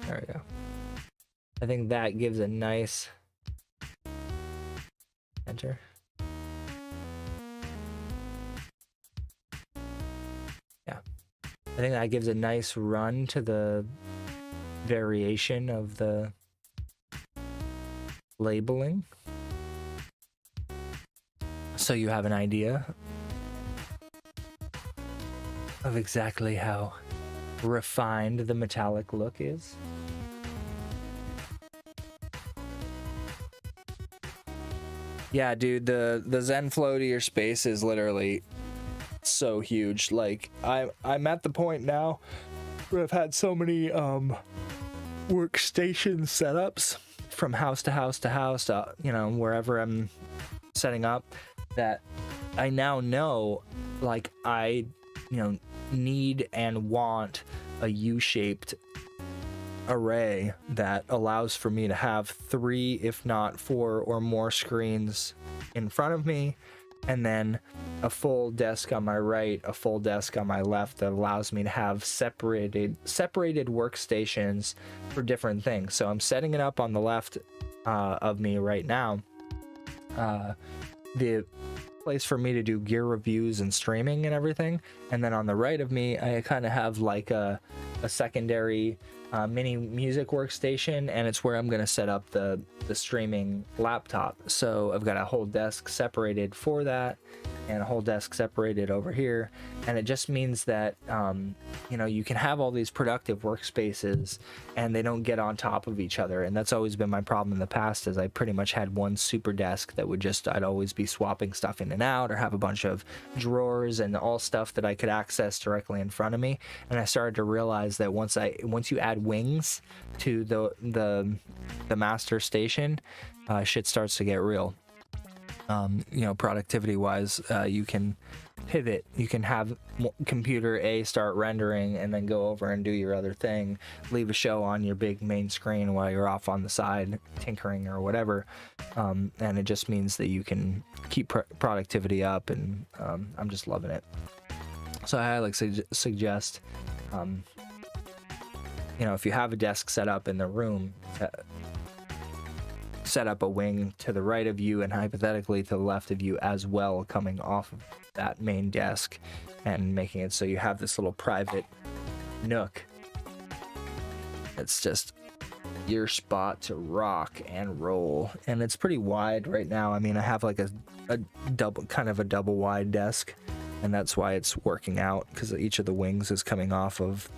A: There we go. I think that gives a nice enter. Yeah. I think that gives a nice run to the variation of the labeling. So you have an idea of exactly how refined the metallic look is. Yeah, dude, the Zen flow to your space is literally so huge. Like I'm at the point now where I've had so many workstation setups from house to house to house, wherever I'm setting up, that I now know, like, I need and want a U-shaped array that allows for me to have 3, if not 4 or more screens in front of me, and then a full desk on my right, a full desk on my left that allows me to have separated workstations for different things. So I'm setting it up on the left of me right now. The place for me to do gear reviews and streaming and everything, and then on the right of me I kind of have like a secondary mini music workstation, and it's where I'm going to set up the streaming laptop. So I've got a whole desk separated for that and a whole desk separated over here, and it just means that you know, you can have all these productive workspaces and they don't get on top of each other. And that's always been my problem in the past, is I pretty much had one super desk that would just, I'd always be swapping stuff in and out, or have a bunch of drawers and all stuff that I could access directly in front of me. And I started to realize that once you add wings to the master station, shit starts to get real. You know, productivity wise, you can pivot. You can have computer A start rendering and then go over and do your other thing, leave a show on your big main screen while you're off on the side tinkering or whatever, and it just means that you can keep productivity up, and I'm just loving it. So I like suggest, you know, if you have a desk set up in the room, set up a wing to the right of you and hypothetically to the left of you as well, coming off of that main desk, and making it so you have this little private nook. It's just your spot to rock and roll, and it's pretty wide right now. I mean, I have like a double wide desk, and that's why it's working out, because each of the wings is coming off of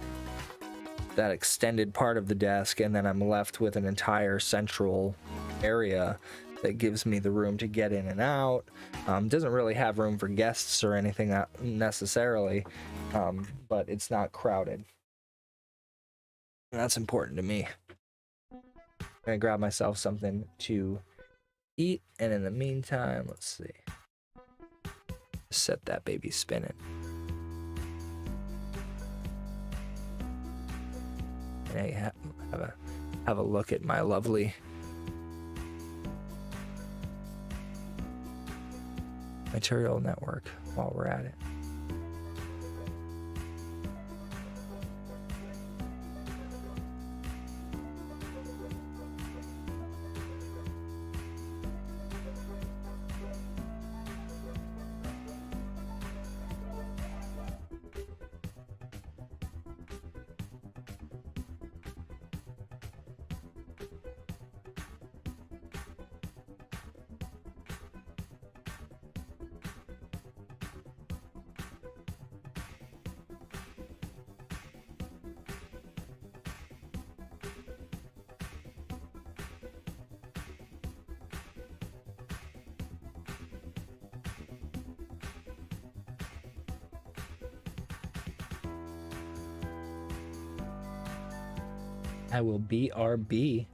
A: that extended part of the desk, and then I'm left with an entire central area that gives me the room to get in and out. Doesn't really have room for guests or anything necessarily, but it's not crowded, and that's important to me. I'm gonna grab myself something to eat, and in the meantime, let's see, set that baby spinning. And I have a look at my lovely material network while we're at it. I will BRB.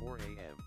D: 4 a.m.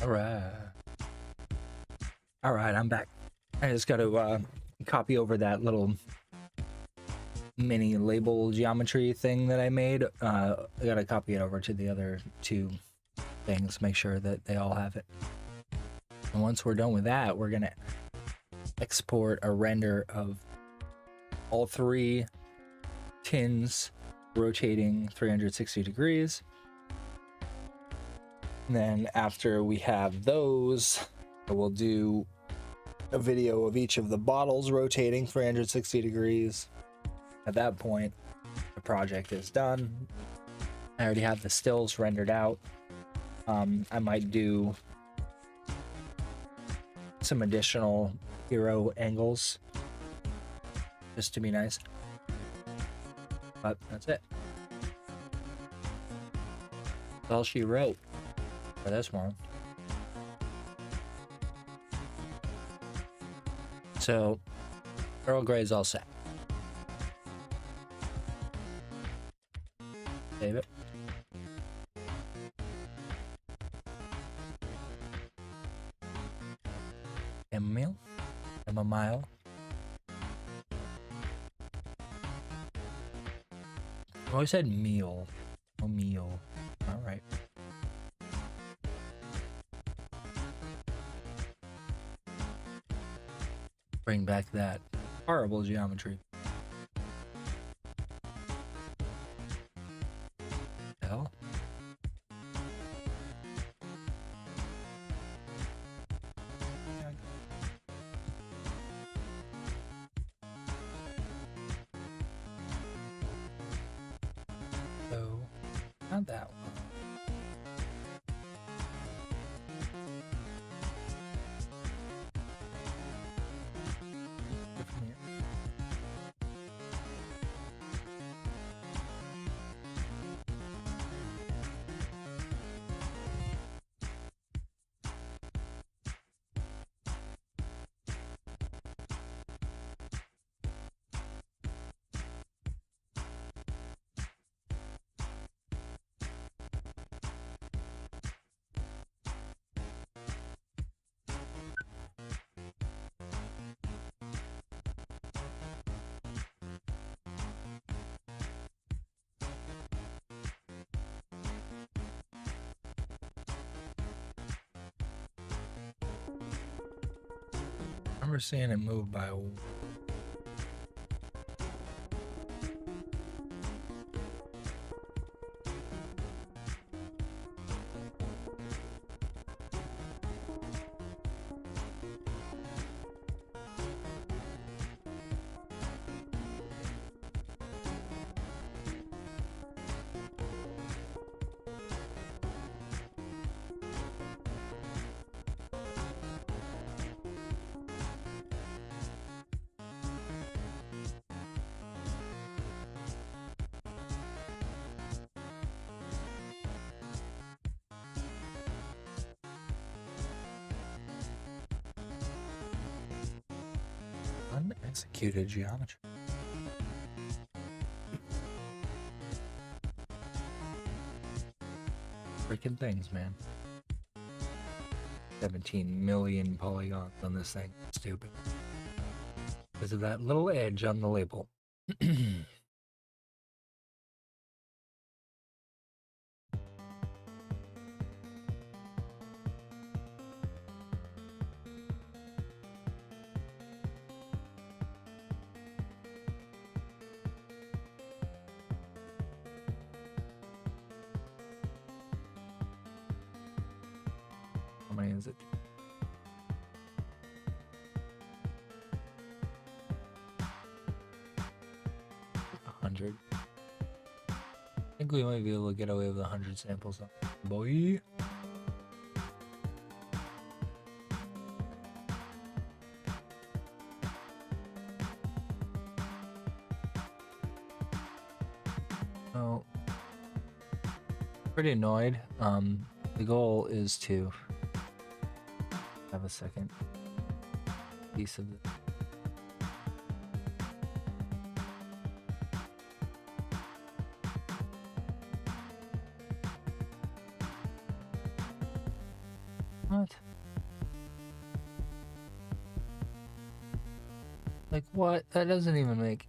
A: All right. All right, I'm back. I just got to copy over that little mini label geometry thing that I made. I got to copy it over to the other two things, make sure that they all have it. And once we're done with that, we're going to export a render of all three tins rotating 360 degrees. And then after we have those, we'll do a video of each of the bottles rotating 360 degrees. At that point, the project is done. I already have the stills rendered out. I might do some additional hero angles just to be nice. But that's it. That's all she wrote for this one. So, Earl Grey's all set. Save it. Chamomile. I always said meal. Oh, meal. All right. Bring back that horrible geometry. Hell. So, not that one. I remember seeing it move by a unexecuted geometry. Freaking things, man. 17 million polygons on this thing. Stupid. Because of that little edge on the label. How many is it? $100. I think we might be able to get away with 100 samples, boy. Oh, pretty annoyed. The goal is to have a second piece of it. What? Like, what? That doesn't even make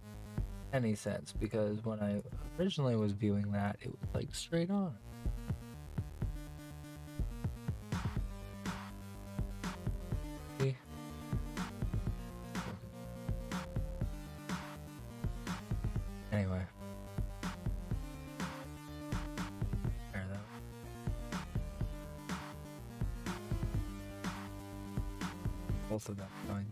A: any sense, because when I originally was viewing that, it was like straight on. See? Anyway. There though. Both of them going.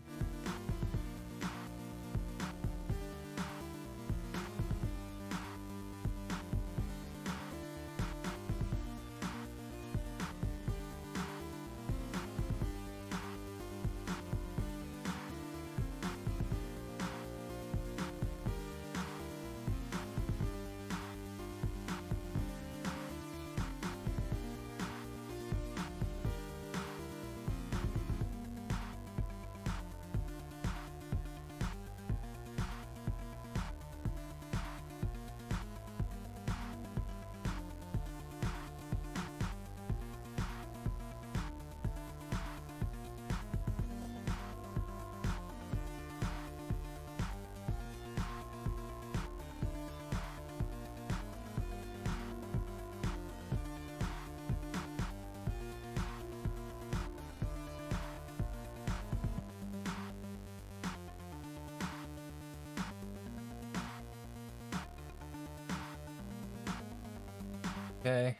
A: Okay.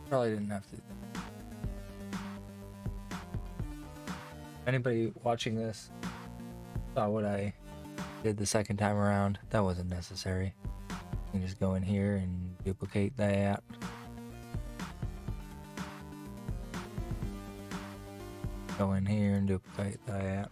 A: Probably didn't have to. Anybody watching this saw what I did the second time around? That wasn't necessary. You can just go in here and duplicate that. Go in here and duplicate that.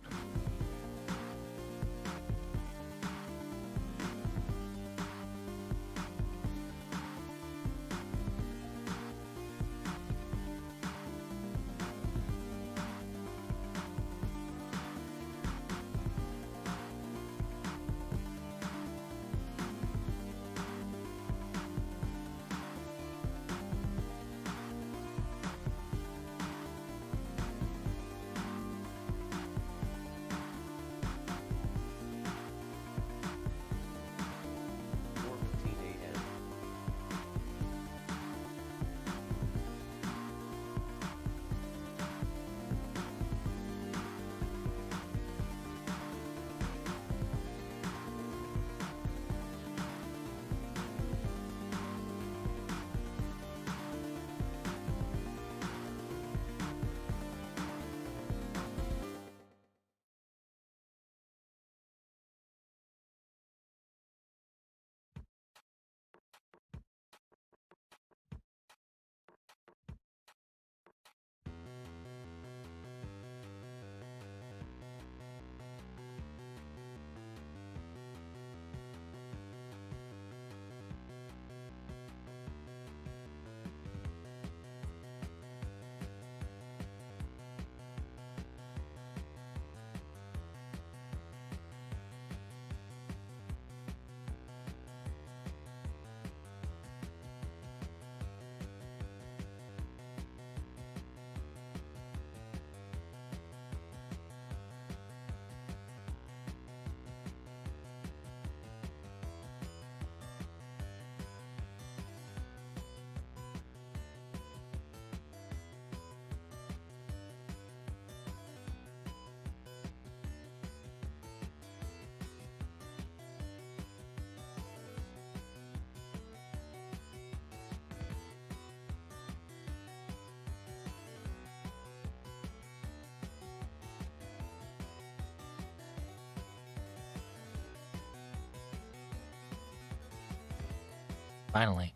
A: Finally.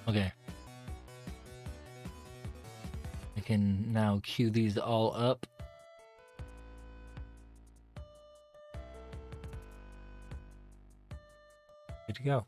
A: Okay. I can now queue these all up. Good to go.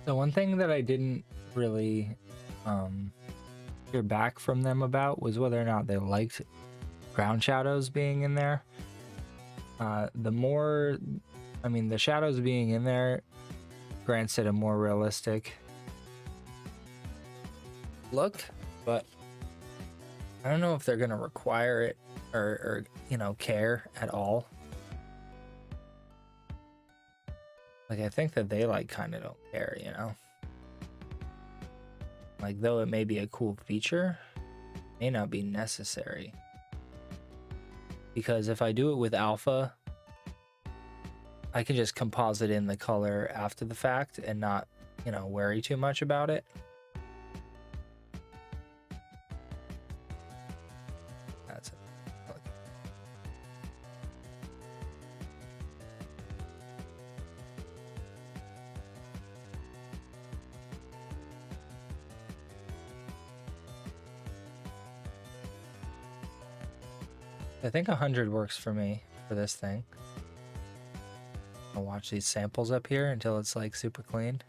A: So one thing that I didn't really hear back from them about was whether or not they liked ground shadows being in there. The shadows being in there grants it a more realistic look, but I don't know if they're gonna require it or care at all. Like, I think that they kind of don't care, Like, though it may be a cool feature, it may not be necessary. Because if I do it with alpha, I can just composite in the color after the fact and not, worry too much about it. That's it. I think 100 works for me for this thing. I'll watch these samples up here until it's super clean.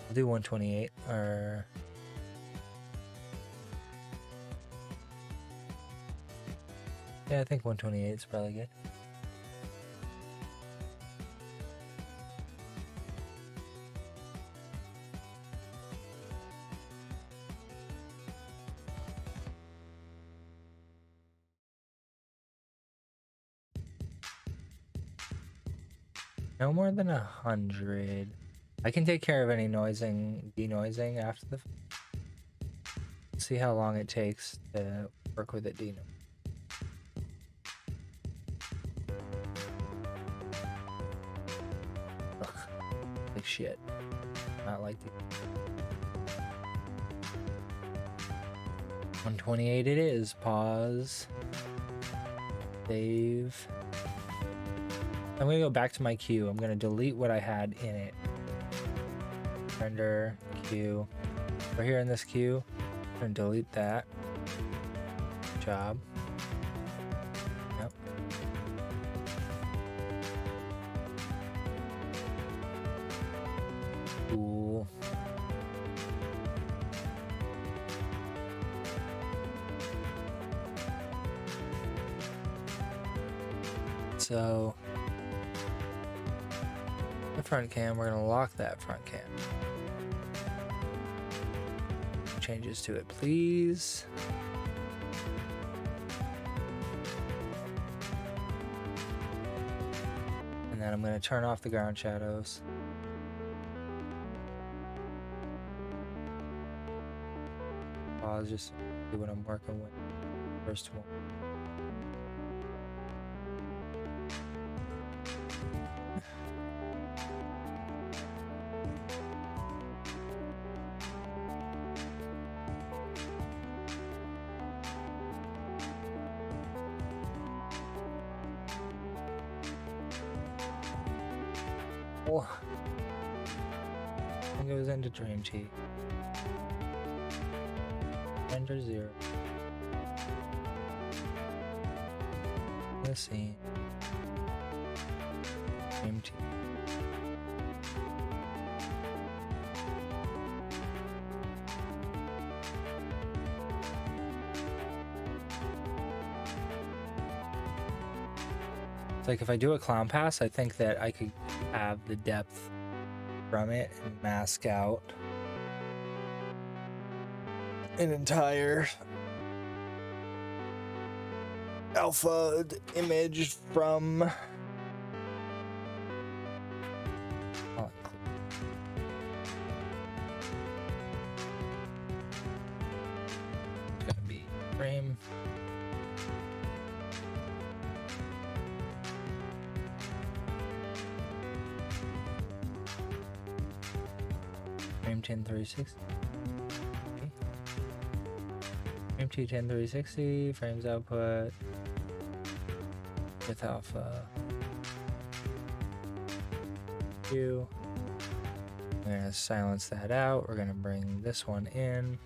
A: I'll do 128 or yeah, I think 128 is probably good. No more than 100. I can take care of any denoising after the. See how long it takes to work with it deno. Ugh, like shit. Not like the. 128 it is. Pause. Save. I'm gonna go back to my queue. I'm gonna delete what I had in it. Render queue. We're here in this queue. I'm gonna delete that. Good job. Yep. Cool. So the front cam, we're gonna lock that front cam. Changes to it, please. And then I'm gonna turn off the ground shadows. Pause, just see what I'm working with. First one. And goes into Dream Tea. Render 0. The scene. Dream Tea. It's like if I do a clown pass, I think that I could have the depth from it and mask out an entire alpha image from it's gonna be frame. Frame 10360. Frame 10360, frames output with alpha. We're gonna silence that out. We're gonna bring this one in.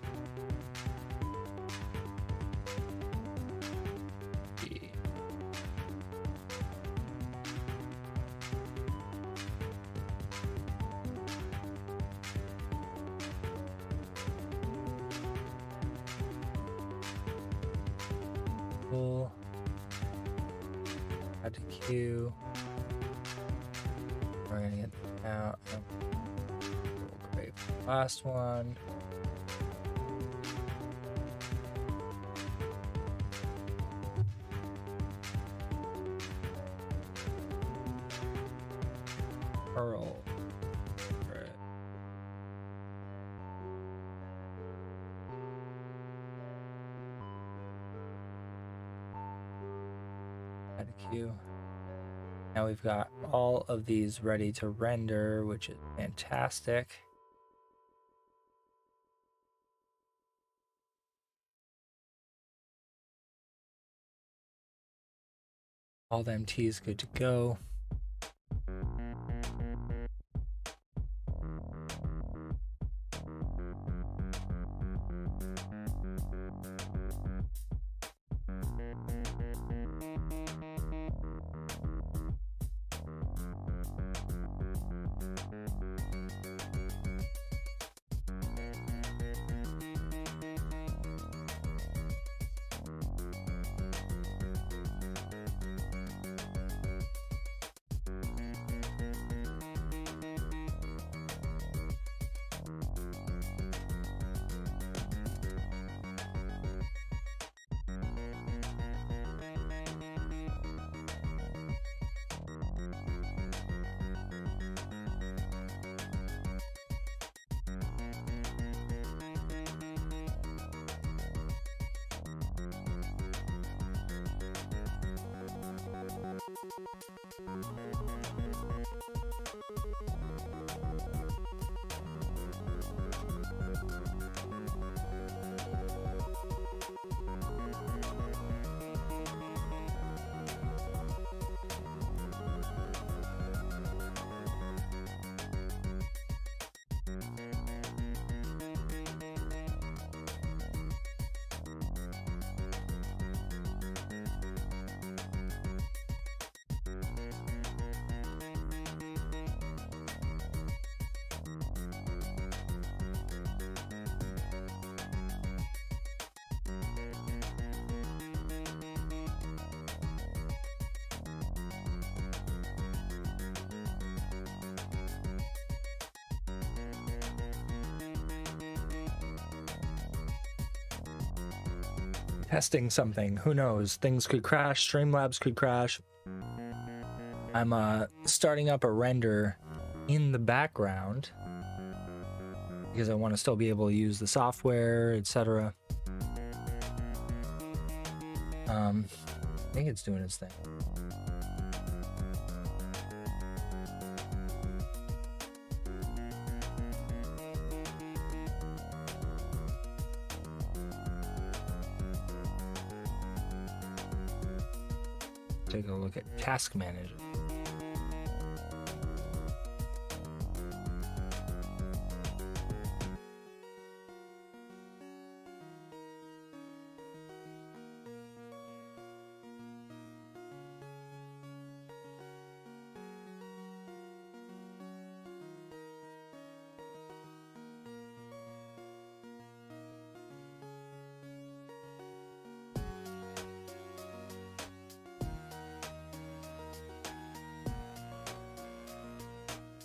A: add to queue. We're gonna get out. Great. Last one. Pearl. Right. Add a queue. Now we've got all of these ready to render, which is fantastic. All the MT is good to go. Testing something. Who knows? Things could crash. Streamlabs could crash. I'm starting up a render in the background because I want to still be able to use the software, etc. I think it's doing its thing. Take a look at task manager.